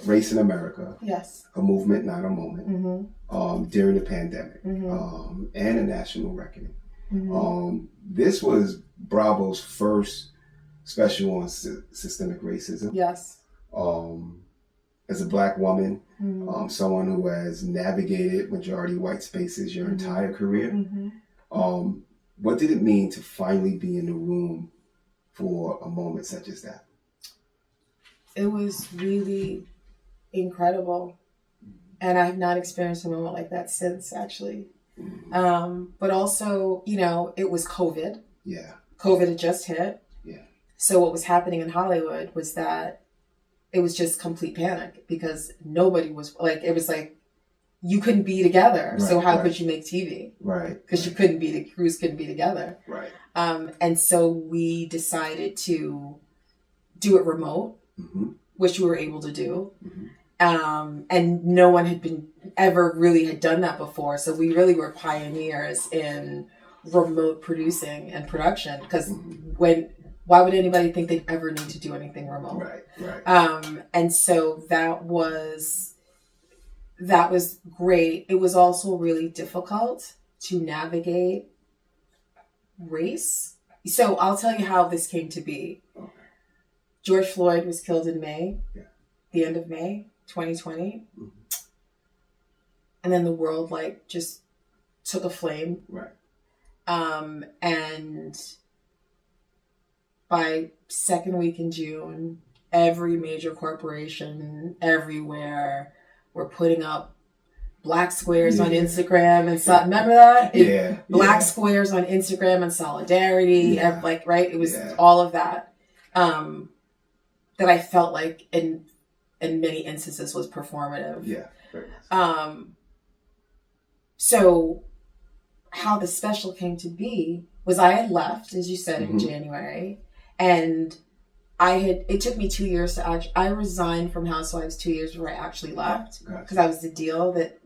S1: Race in America.
S2: Yes.
S1: A Movement, Not a Moment.
S2: Mm-hmm.
S1: During the pandemic.
S2: Mm-hmm.
S1: And a national reckoning.
S2: Mm-hmm.
S1: This was Bravo's first special on systemic racism.
S2: Yes.
S1: As a Black woman,
S2: mm-hmm.
S1: Someone who has navigated majority white spaces your
S2: mm-hmm.
S1: entire career,
S2: mm-hmm.
S1: What did it mean to finally be in the room for a moment such as that?
S2: It was really incredible. And I have not experienced a moment like that since, actually.
S1: Mm-hmm.
S2: But also, it was COVID.
S1: Yeah.
S2: COVID had just hit.
S1: Yeah.
S2: So what was happening in Hollywood was that it was just complete panic because nobody was like, it was like, you couldn't be together. So how could you make TV?
S1: Right.
S2: Because you the crews couldn't be together.
S1: Right.
S2: And so we decided to do it remote,
S1: mm-hmm.
S2: which we were able to do.
S1: Mm-hmm.
S2: And no one had done that before. So we really were pioneers in remote producing and production because
S1: mm-hmm.
S2: when why would anybody think they'd ever need to do anything remote?
S1: Right.
S2: And so that was great. It was also really difficult to navigate race. So I'll tell you how this came to be.
S1: Okay.
S2: George Floyd was killed in May,
S1: the
S2: end of May, 2020.
S1: Mm-hmm.
S2: And then the world just took a flame.
S1: Right.
S2: And by second week in June, every major corporation everywhere were putting up black squares on Instagram and remember that? Black squares on Instagram and solidarity. Right? It was all of that. That I felt like in many instances was performative.
S1: Yeah.
S2: So how the special came to be was I had left, as you said, in January, and it took me 2 years to I resigned from Housewives 2 years before I actually left, because I was the deal that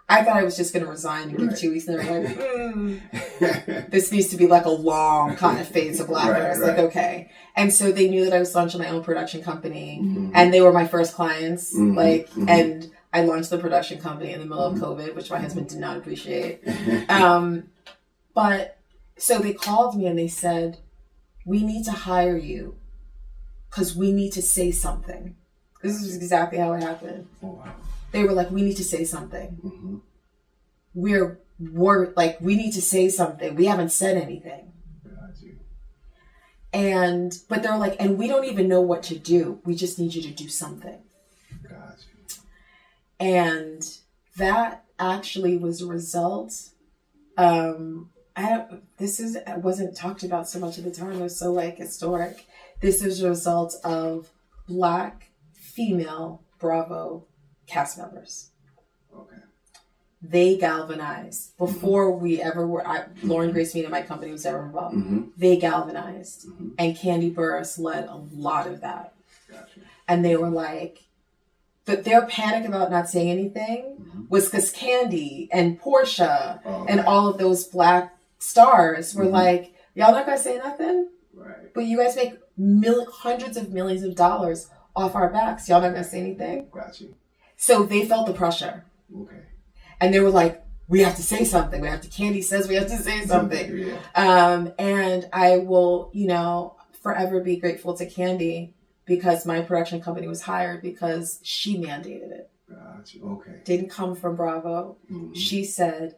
S2: I thought I was just going to resign and give 2 weeks, and they were like, this needs to be like a long kind of phase of black. And I was like, okay. And so they knew that I was launching my own production company, and they were my first clients, and I launched the production company in the middle of COVID, which my husband did not appreciate. But so they called me and they said, we need to hire you because we need to say something. This is exactly how it happened.
S1: Oh, wow.
S2: They were like, we need to say something. We're we need to say something. We haven't said anything. But they're like, and we don't even know what to do. We just need you to do something. And that actually was a result. It wasn't talked about so much at the time. It was so historic. This is a result of Black female Bravo cast members.
S1: Okay.
S2: They galvanized before we ever were. Lauren Grace Mead and my company was ever involved. They galvanized, and Candy Burris led a lot of that.
S1: Gotcha.
S2: And they were like, but their panic about not saying anything was because Candy and Portia and all of those Black stars were like, y'all not gonna say nothing?
S1: Right.
S2: But you guys make hundreds of millions of dollars off our backs. Y'all not gonna say anything?
S1: Gotcha.
S2: So they felt the pressure.
S1: Okay.
S2: And they were like, we have to say something. Candy says we have to say something.
S1: Yeah.
S2: And I will, forever be grateful to Candy, because my production company was hired because she mandated it.
S1: Gotcha. Okay.
S2: Didn't come from Bravo. She said,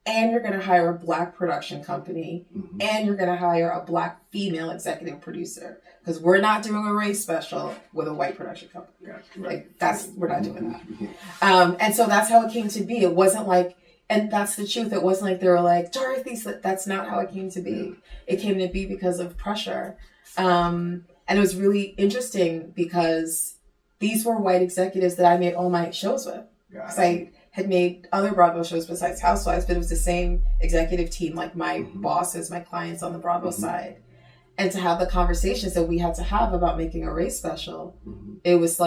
S2: and you're going to hire a Black production company, and you're going to hire a Black female executive producer, because we're not doing a race special with a white production company.
S1: Gotcha.
S2: We're not doing that. And so that's how it came to be. It wasn't like, and that's the truth. It wasn't like they were like, Dorothy, that's not how it came to be. Yeah. It came to be because of pressure. And it was really interesting because these were white executives that I made all my shows with. Because I had made other Bravo shows besides Housewives, but it was the same executive team, like my bosses, my clients on the Bravo side. And to have the conversations that we had to have about making a race special, it was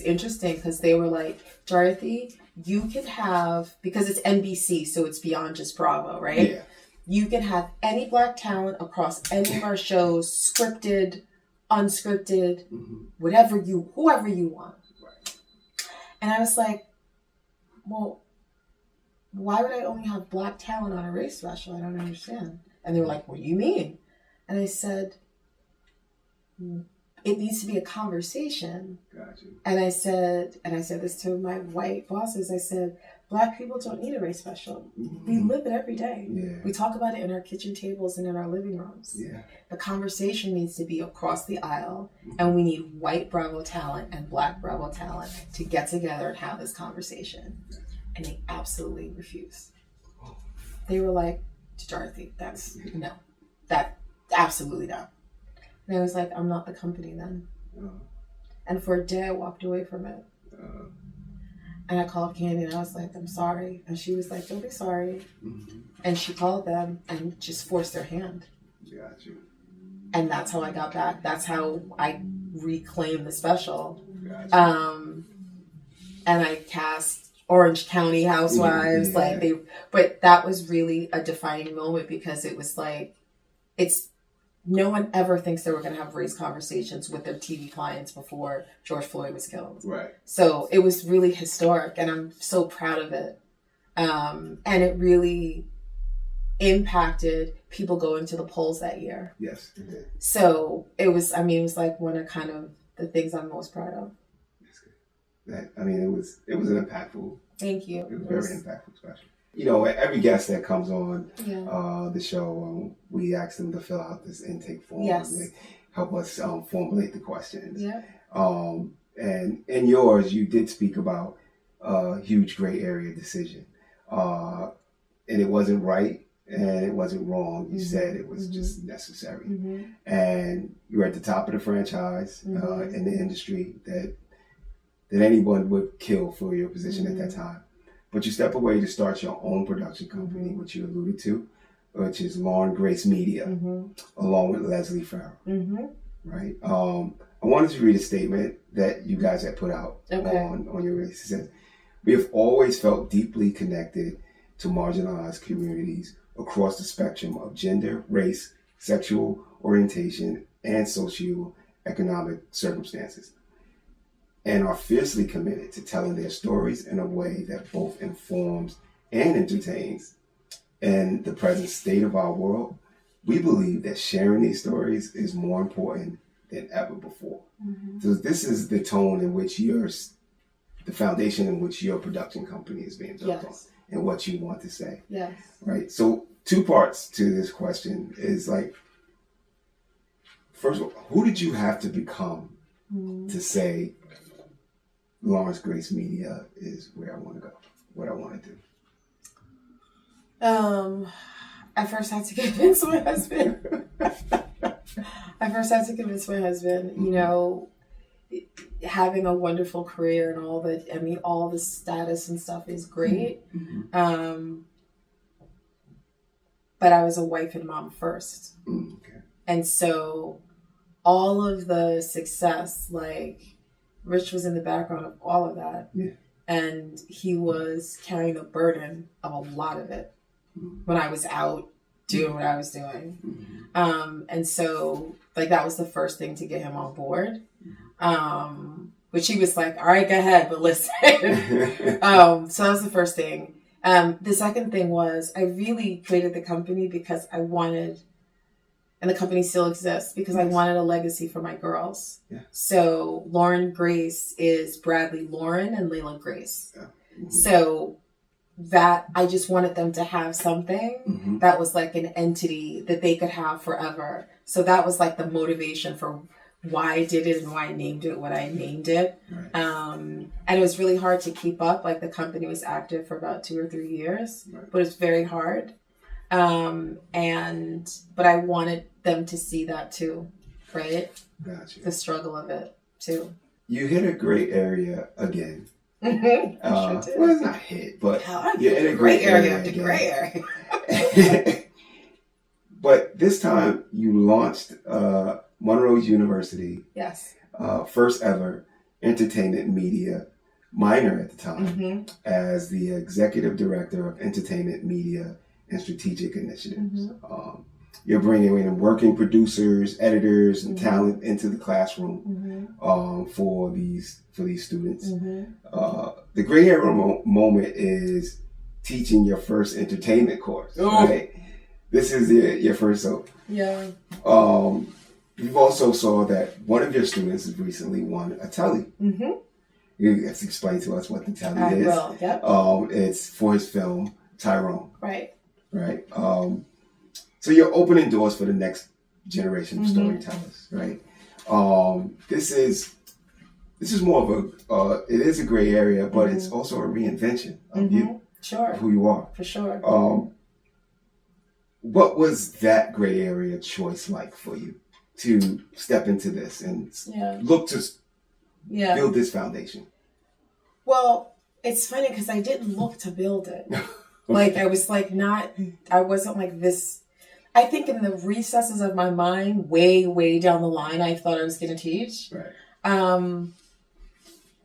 S2: interesting because they were like, Dorothy, you could have, because it's NBC, so it's beyond just Bravo, right?
S1: Yeah.
S2: You can have any Black talent across any of our shows, scripted, unscripted, whoever you want.
S1: Right.
S2: And I was like, well, why would I only have Black talent on a race special? I don't understand. And they were like, what do you mean? And I said, it needs to be a conversation.
S1: Gotcha.
S2: And I said this to my white bosses. I said, Black people don't need a race special. We live it every day.
S1: Yeah.
S2: We talk about it in our kitchen tables and in our living rooms.
S1: Yeah.
S2: The conversation needs to be across the aisle, and we need white Bravo talent and Black Bravo talent to get together and have this conversation. And they absolutely refused. They were like, Dorothy, that absolutely no. And I was like, I'm not the company then. And for a day I walked away from it. And I called Candy and I was like, I'm sorry. And she was like, don't be sorry. And she called them and just forced their hand.
S1: Gotcha.
S2: And that's how I got back. That's how I reclaimed the special.
S1: Gotcha.
S2: And I cast Orange County Housewives. But that was really a defining moment because it was like, no one ever thinks they were going to have race conversations with their TV clients before George Floyd was killed.
S1: Right.
S2: So it was really historic, and I'm so proud of it. And it really impacted people going to the polls that year.
S1: Yes, it did.
S2: So it was like one of kind of the things I'm most proud of.
S1: That's good. It was an impactful.
S2: Thank you.
S1: It was very impactful, special. You know, every guest that comes on the show, we ask them to fill out this intake form.
S2: Yes.
S1: They help us formulate the questions.
S2: Yeah.
S1: And in yours, you did speak about a huge gray area decision. And it wasn't right and it wasn't wrong. You said it was just necessary. And you were at the top of the franchise in the industry that anyone would kill for your position at that time. But you step away to start your own production company, which you alluded to, which is Lauren Grace Media, along with Leslie Farrell. Right? I wanted to read a statement that you guys had put out on your race. It says, "We have always felt deeply connected to marginalized communities across the spectrum of gender, race, sexual orientation, and socioeconomic circumstances, and are fiercely committed to telling their stories in a way that both informs and entertains. In the present state of our world, we believe that sharing these stories is more important than ever before." So this is the tone in which the foundation in which your production company is being built on, and what you want to say.
S2: Yes.
S1: Right. So 2 parts to this question is like, first of all, who did you have to become to say Lawrence Grace Media is where I want to go, what I want to do?
S2: I first had to convince my husband. You know, having a wonderful career and all the status and stuff is great. But I was a wife and mom first. And so all of the success, like Rich was in the background of all of that. And he was carrying the burden of a lot of it when I was out doing what I was doing. And so like that was the first thing to get him on board. Which he was like, all right, go ahead, but listen. So that was the first thing. The second thing was I really created the company because I wanted, and the company still exists, because I wanted a legacy for my girls. So Lauren Grace is Bradley Lauren and Layla Grace. So that I just wanted them to have something that was like an entity that they could have forever. So that was like the motivation for why I did it and why I named it what I named it. And it was really hard to keep up. Like the company was active for about 2 or 3 years, but it's very hard. But I wanted them to see that too, right?
S1: Gotcha.
S2: The struggle of it too.
S1: You hit a great area again.
S2: Sure did.
S1: Well, it's not hit, but
S2: you're in a great area after gray area.
S1: But this time you launched Monroe University.
S2: Yes.
S1: First ever entertainment media minor at the time as the executive director of entertainment media and strategic initiatives. You're bringing in working producers, editors, and talent into the classroom for these students. The gray area moment is teaching your first entertainment course, right? This is your first. So you've also saw that one of your students has recently won a Telly. You have to explain to us what the Telly is. I will. Yep. It's for his film Tyrone. Right. So you're opening doors for the next generation of storytellers, right? This is more of it is a gray area, but it's also a reinvention of you, of who you are. For sure. What was that gray area choice like for you to step into this and look to build this foundation?
S2: Well, it's funny because I didn't look to build it. Like I wasn't like this. I think in the recesses of my mind, way, way down the line, I thought I was going to teach. Right.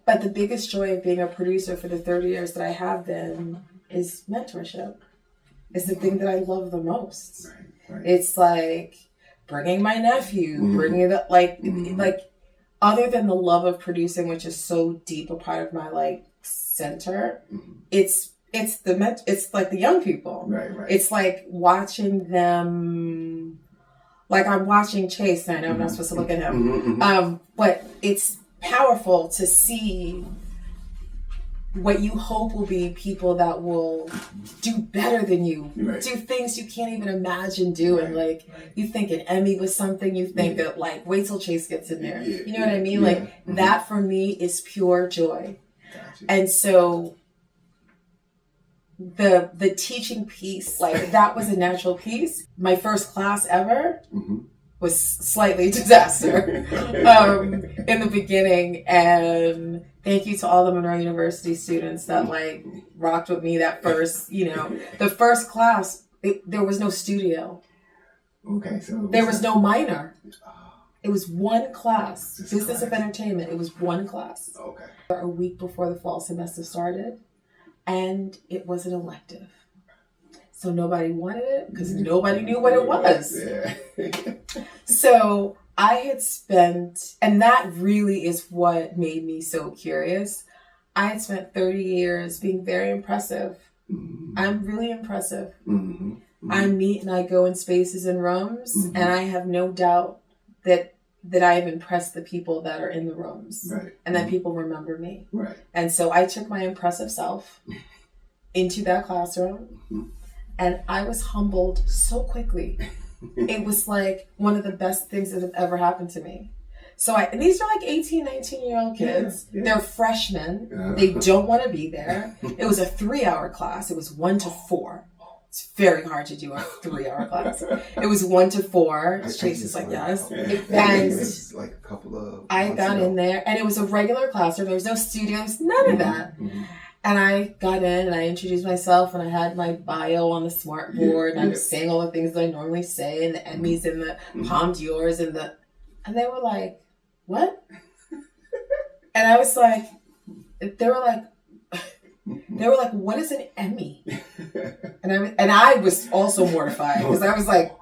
S2: But the biggest joy of being a producer for the 30 years that I have been is mentorship. It's the thing that I love the most. Right. It's like bringing my nephew, bringing the, like, other than the love of producing, which is so deep a part of my, like, center, it's like the young people.
S1: Right.
S2: It's like watching them, like I'm watching Chase, and I know I'm not supposed to look at him. But it's powerful to see what you hope will be people that will do better than you, do things you can't even imagine doing. Like, you think an Emmy was something, you think that, like, wait till Chase gets in there. You know what I mean? Like, that for me is pure joy. Gotcha. And so the teaching piece, like, that was a natural piece. My first class ever was slightly disaster in the beginning, and thank you to all the Monroe University students that, like, rocked with me that first, the first class, there was no studio.
S1: Okay, so
S2: there was no minor. It was one class, Business of Entertainment. It was one class.
S1: Okay.
S2: A week before the fall semester started, and it was an elective. So nobody wanted it because nobody knew what it was. So I had spent, and that really is what made me so curious. I had spent 30 years being very impressive. I'm really impressive. I meet and I go in spaces and rooms, and I have no doubt that I have impressed the people that are in the rooms, and that people remember me. And so I took my impressive self into that classroom, and I was humbled so quickly. It was like one of the best things that have ever happened to me. So and these are like 18, 19-year-old kids. They're freshmen. They don't want to be there. It was a 3-hour class. It was 1 to 4. It's very hard to do a 3-hour class. It was 1 to 4. Chase is like, yes. And
S1: it's like a couple of
S2: I got in there, and it was a regular classroom. There was no studios, none of that. And I got in, and I introduced myself, and I had my bio on the smart board, and I was saying all the things that I normally say, and the Emmys, and the Palme d'Ors, and they were like, what? And I was like, they were like, what is an Emmy? And I was also mortified, because I was like,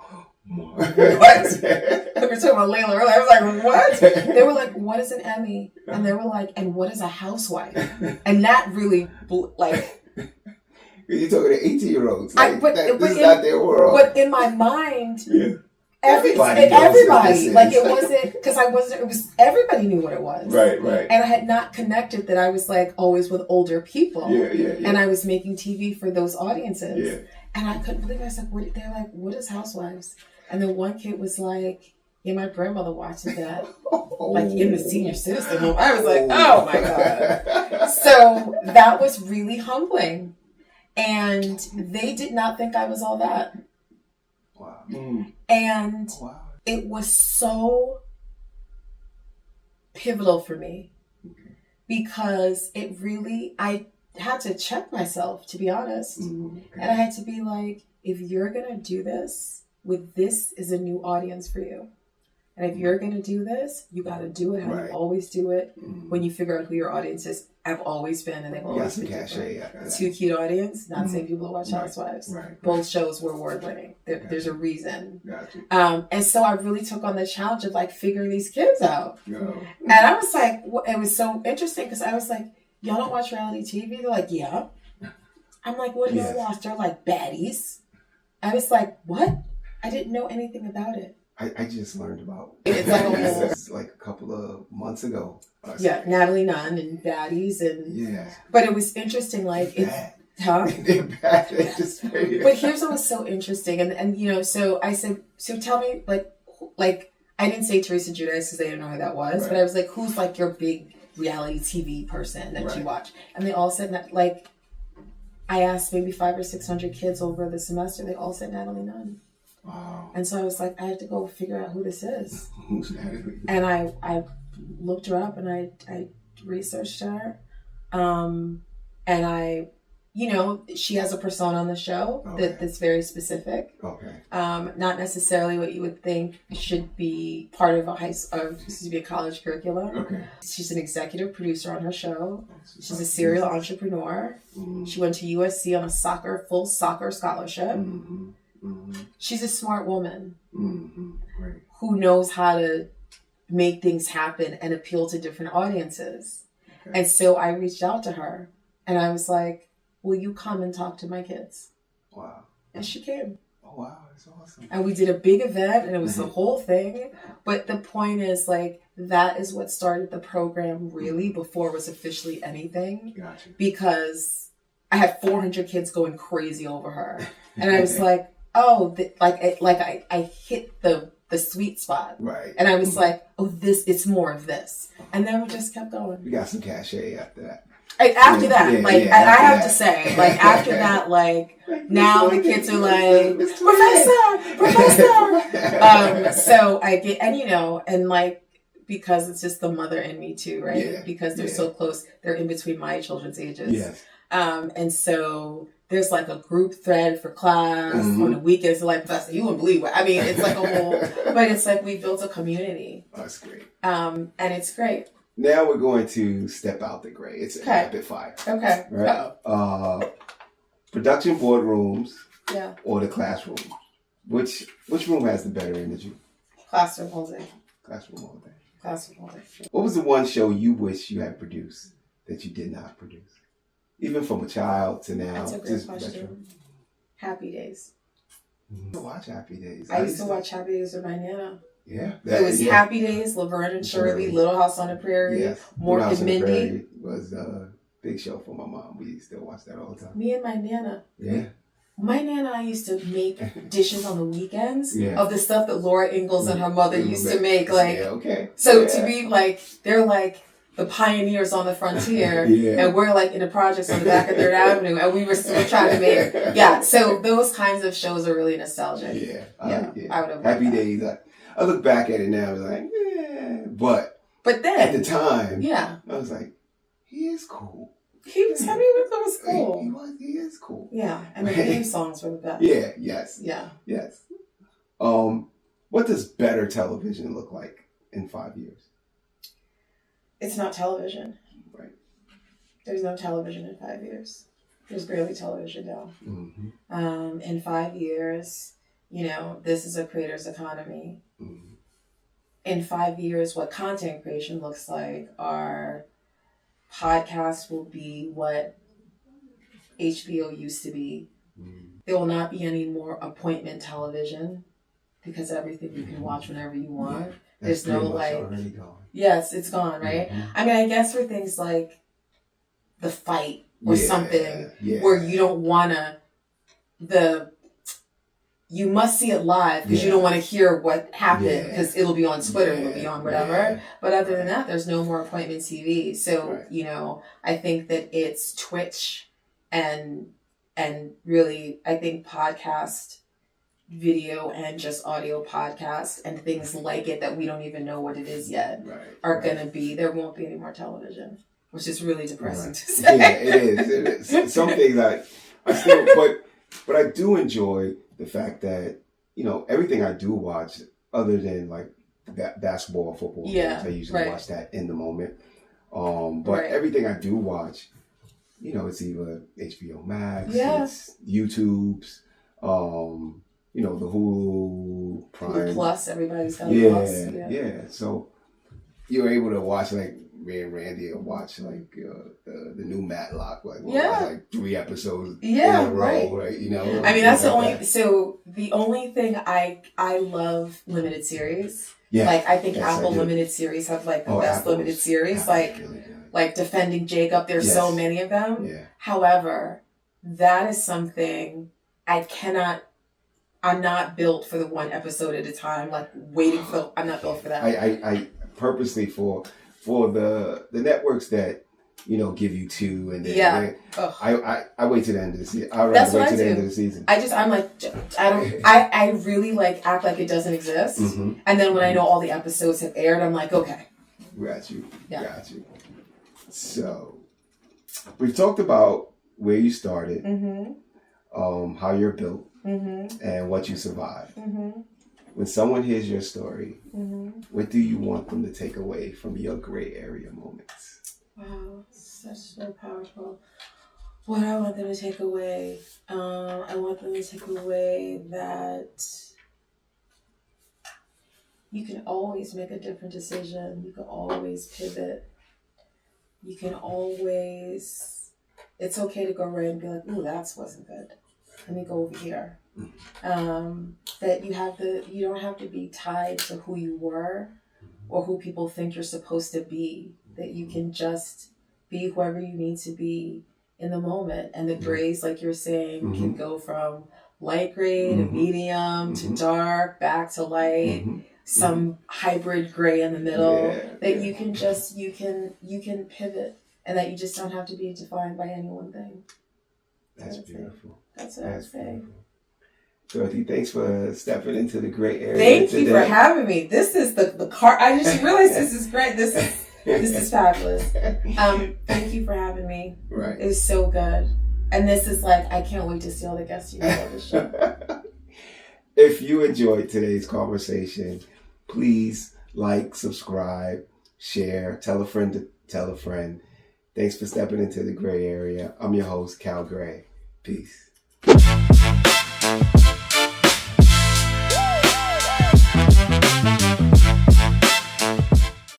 S2: what? We were talking about Layla earlier. I was like, what? They were like, what is an Emmy? And they were like, and what is a housewife? And that really, like...
S1: You're talking to 18-year-olds. Like, this is not their world.
S2: But in my mind... Everybody, like, it wasn't, because it was, everybody knew what it was.
S1: Right.
S2: And I had not connected that I was, like, always with older people. And I was making TV for those audiences. And I couldn't believe it. I was like, they're like, what is Housewives? And then one kid was like, yeah, my grandmother watches that, like, in the senior citizen home. I was like, oh my God. So that was really humbling. And they did not think I was all that.
S1: Wow.
S2: And it was so pivotal for me, because it really, I had to check myself, to be honest. And I had to be like, if you're going to do this, this is a new audience for you. And if you're going to do this, you got to do it how you always do it. When you figure out who your audience is, have always been, and they've always been different. Too cute audience, not saying people who watch Housewives. Both shows were award winning. There's a reason. And so I really took on the challenge of, like, figuring these kids out. And I was like, it was so interesting, because I was like, y'all don't watch reality TV? They're like, yeah. I'm like, what do y'all watch? They're like, baddies. I was like, what? I didn't know anything about it.
S1: I just learned about
S2: it's
S1: like a couple of months ago.
S2: Natalie Nunn and baddies, and but it was interesting, like,
S1: they're bad.
S2: But here's what was so interesting, and so I said, so tell me, like I didn't say Teresa Giudice because they didn't know who that was, but I was like, who's, like, your big reality TV person that you watch? And they all said that, like, I asked maybe 500 or 600 kids over the semester. They all said Natalie Nunn.
S1: Wow.
S2: And so I was like, I have to go figure out who this is.
S1: Who's Natalie?
S2: And I looked her up, and I researched her. And I, she has a persona on the show that's very specific. Not necessarily what you would think should be part of a college curriculum. She's an executive producer on her show. She's a serial entrepreneur. She went to USC on a full soccer scholarship. She's a smart woman
S1: Right.
S2: who knows how to make things happen and appeal to different audiences. Okay. And so I reached out to her and I was like, will you come and talk to my kids?
S1: Wow.
S2: And she came.
S1: Oh, wow. That's awesome.
S2: And we did a big event and it was the whole thing. But the point is, like, that is what started the program really before it was officially anything.
S1: Gotcha.
S2: Because I had 400 kids going crazy over her. And I was like, oh, I hit the sweet spot.
S1: Right.
S2: And I was like, oh, it's more of this. And then we just kept going.
S1: We got some cachet after that.
S2: After that, I have to say, like, after that, like, now the kids are like, Professor. So I get, and you know, and like, because it's just the mother in me too, right?
S1: Yeah.
S2: Because they're so close, they're in between my children's ages.
S1: Yes.
S2: And so there's like a group thread for class on the weekends. So like, Professor, you wouldn't believe what, I mean, it's like a whole, but it's like we built a community.
S1: That's great.
S2: And it's great.
S1: Now we're going to step out the gray. It's rapid fire.
S2: Okay.
S1: Right. Production boardrooms.
S2: Yeah.
S1: Or the classroom. Which room has the better energy?
S2: Classroom all day.
S1: Classroom all day.
S2: Classroom all day.
S1: What was the one show you wish you had produced that you did not produce? Even from a child to now.
S2: That's a great question. Happy Days.
S1: I used to watch Happy Days.
S2: I used to watch Happy Days with my Nana.
S1: Yeah.
S2: It was Happy Days, Laverne and Shirley, Little House on the Prairie,
S1: yes.
S2: Mork and Mindy.
S1: Was a big show for my mom. We still watch that all the time.
S2: Me and my Nana.
S1: Yeah.
S2: My Nana and I used to make dishes on the weekends of the stuff that Laura Ingalls and her mother used to make. Like, So to be like, they're like the pioneers on the frontier, and we're like in the projects on the back of 3rd Avenue, and we were still trying to make so those kinds of shows are really nostalgic.
S1: Yeah.
S2: I would have
S1: Happy Days. I look back at it now, I was like, but then at the time, I was like, he is cool.
S2: He was cool.
S1: He is cool.
S2: Yeah, and the theme songs were the best.
S1: Yeah, yes.
S2: Yeah.
S1: Yes. What does better television look like in 5 years?
S2: It's not television.
S1: Right.
S2: There's no television in 5 years. There's barely television now. In 5 years, you know, this is a creator's economy. In 5 years, what content creation looks like are podcasts will be what HBO used to be. There will not be any more appointment television because everything you can watch whenever you want. Yeah, there's no like, yes, it's gone, right? I mean, I guess for things like The Fight or something where you don't want you must see it live because you don't want to hear what happened because it'll be on Twitter, it'll be on whatever. Yeah. But other than that, there's no more appointment TV. So, you know, I think that it's Twitch and really, I think podcast, video, and just audio podcast and things like it that we don't even know what it is yet are going to be, there won't be any more television, which is really depressing to say.
S1: Yeah, it is. Some things I still, but I do enjoy the fact that, you know, everything I do watch, other than like basketball or football games, I usually watch that in the moment. But everything I do watch, you know, it's either HBO Max, it's YouTube's, you know, the Hulu Prime.
S2: Hulu Plus, everybody's got a Plus.
S1: Yeah. So you're able to watch like me and Randy will watch like the new Matlock, like 3 episodes in a row, right? You know,
S2: I mean that's the only. So the only thing I love limited series. Yeah, like I think Apple limited series have like the best limited series. Like Defending Jacob. There's so many of them. Yeah. However, that is something I'm not built for the one episode at a time. Like waiting for. I'm not built for that.
S1: I purposely for the networks that, you know, give you 2 and then I wait to the end of the season. I rather wait to the end of the season. I really like act like it doesn't exist. And then when I know all the episodes have aired, I'm like, okay. Got you. So we've talked about where you started, how you're built, and what you survived. When someone hears your story, what do you want them to take away from your gray area moments?
S2: Wow, such so powerful. What do I want them to take away? I want them to take away that you can always make a different decision. You can always pivot. You can always, it's okay to go right and be like, ooh, that wasn't good. Let me go over here. That you don't have to be tied to who you were or who people think you're supposed to be. That you can just be whoever you need to be in the moment. And the grays, like you're saying, can go from light gray to medium to dark, back to light, some hybrid gray in the middle. You can just, you can pivot, and that you just don't have to be defined by any one thing.
S1: That's beautiful.
S2: That's what I would say.
S1: Dorothy, thanks for stepping into the gray area.
S2: Thank you for having me. This is the car. I just realized this is great. This is fabulous. Thank you for having me.
S1: Right.
S2: It was so good. And this is I can't wait to see all the guests you have on the show.
S1: If you enjoyed today's conversation, please like, subscribe, share, tell a friend to tell a friend. Thanks for stepping into the gray area. I'm your host, Cal Gray. Peace.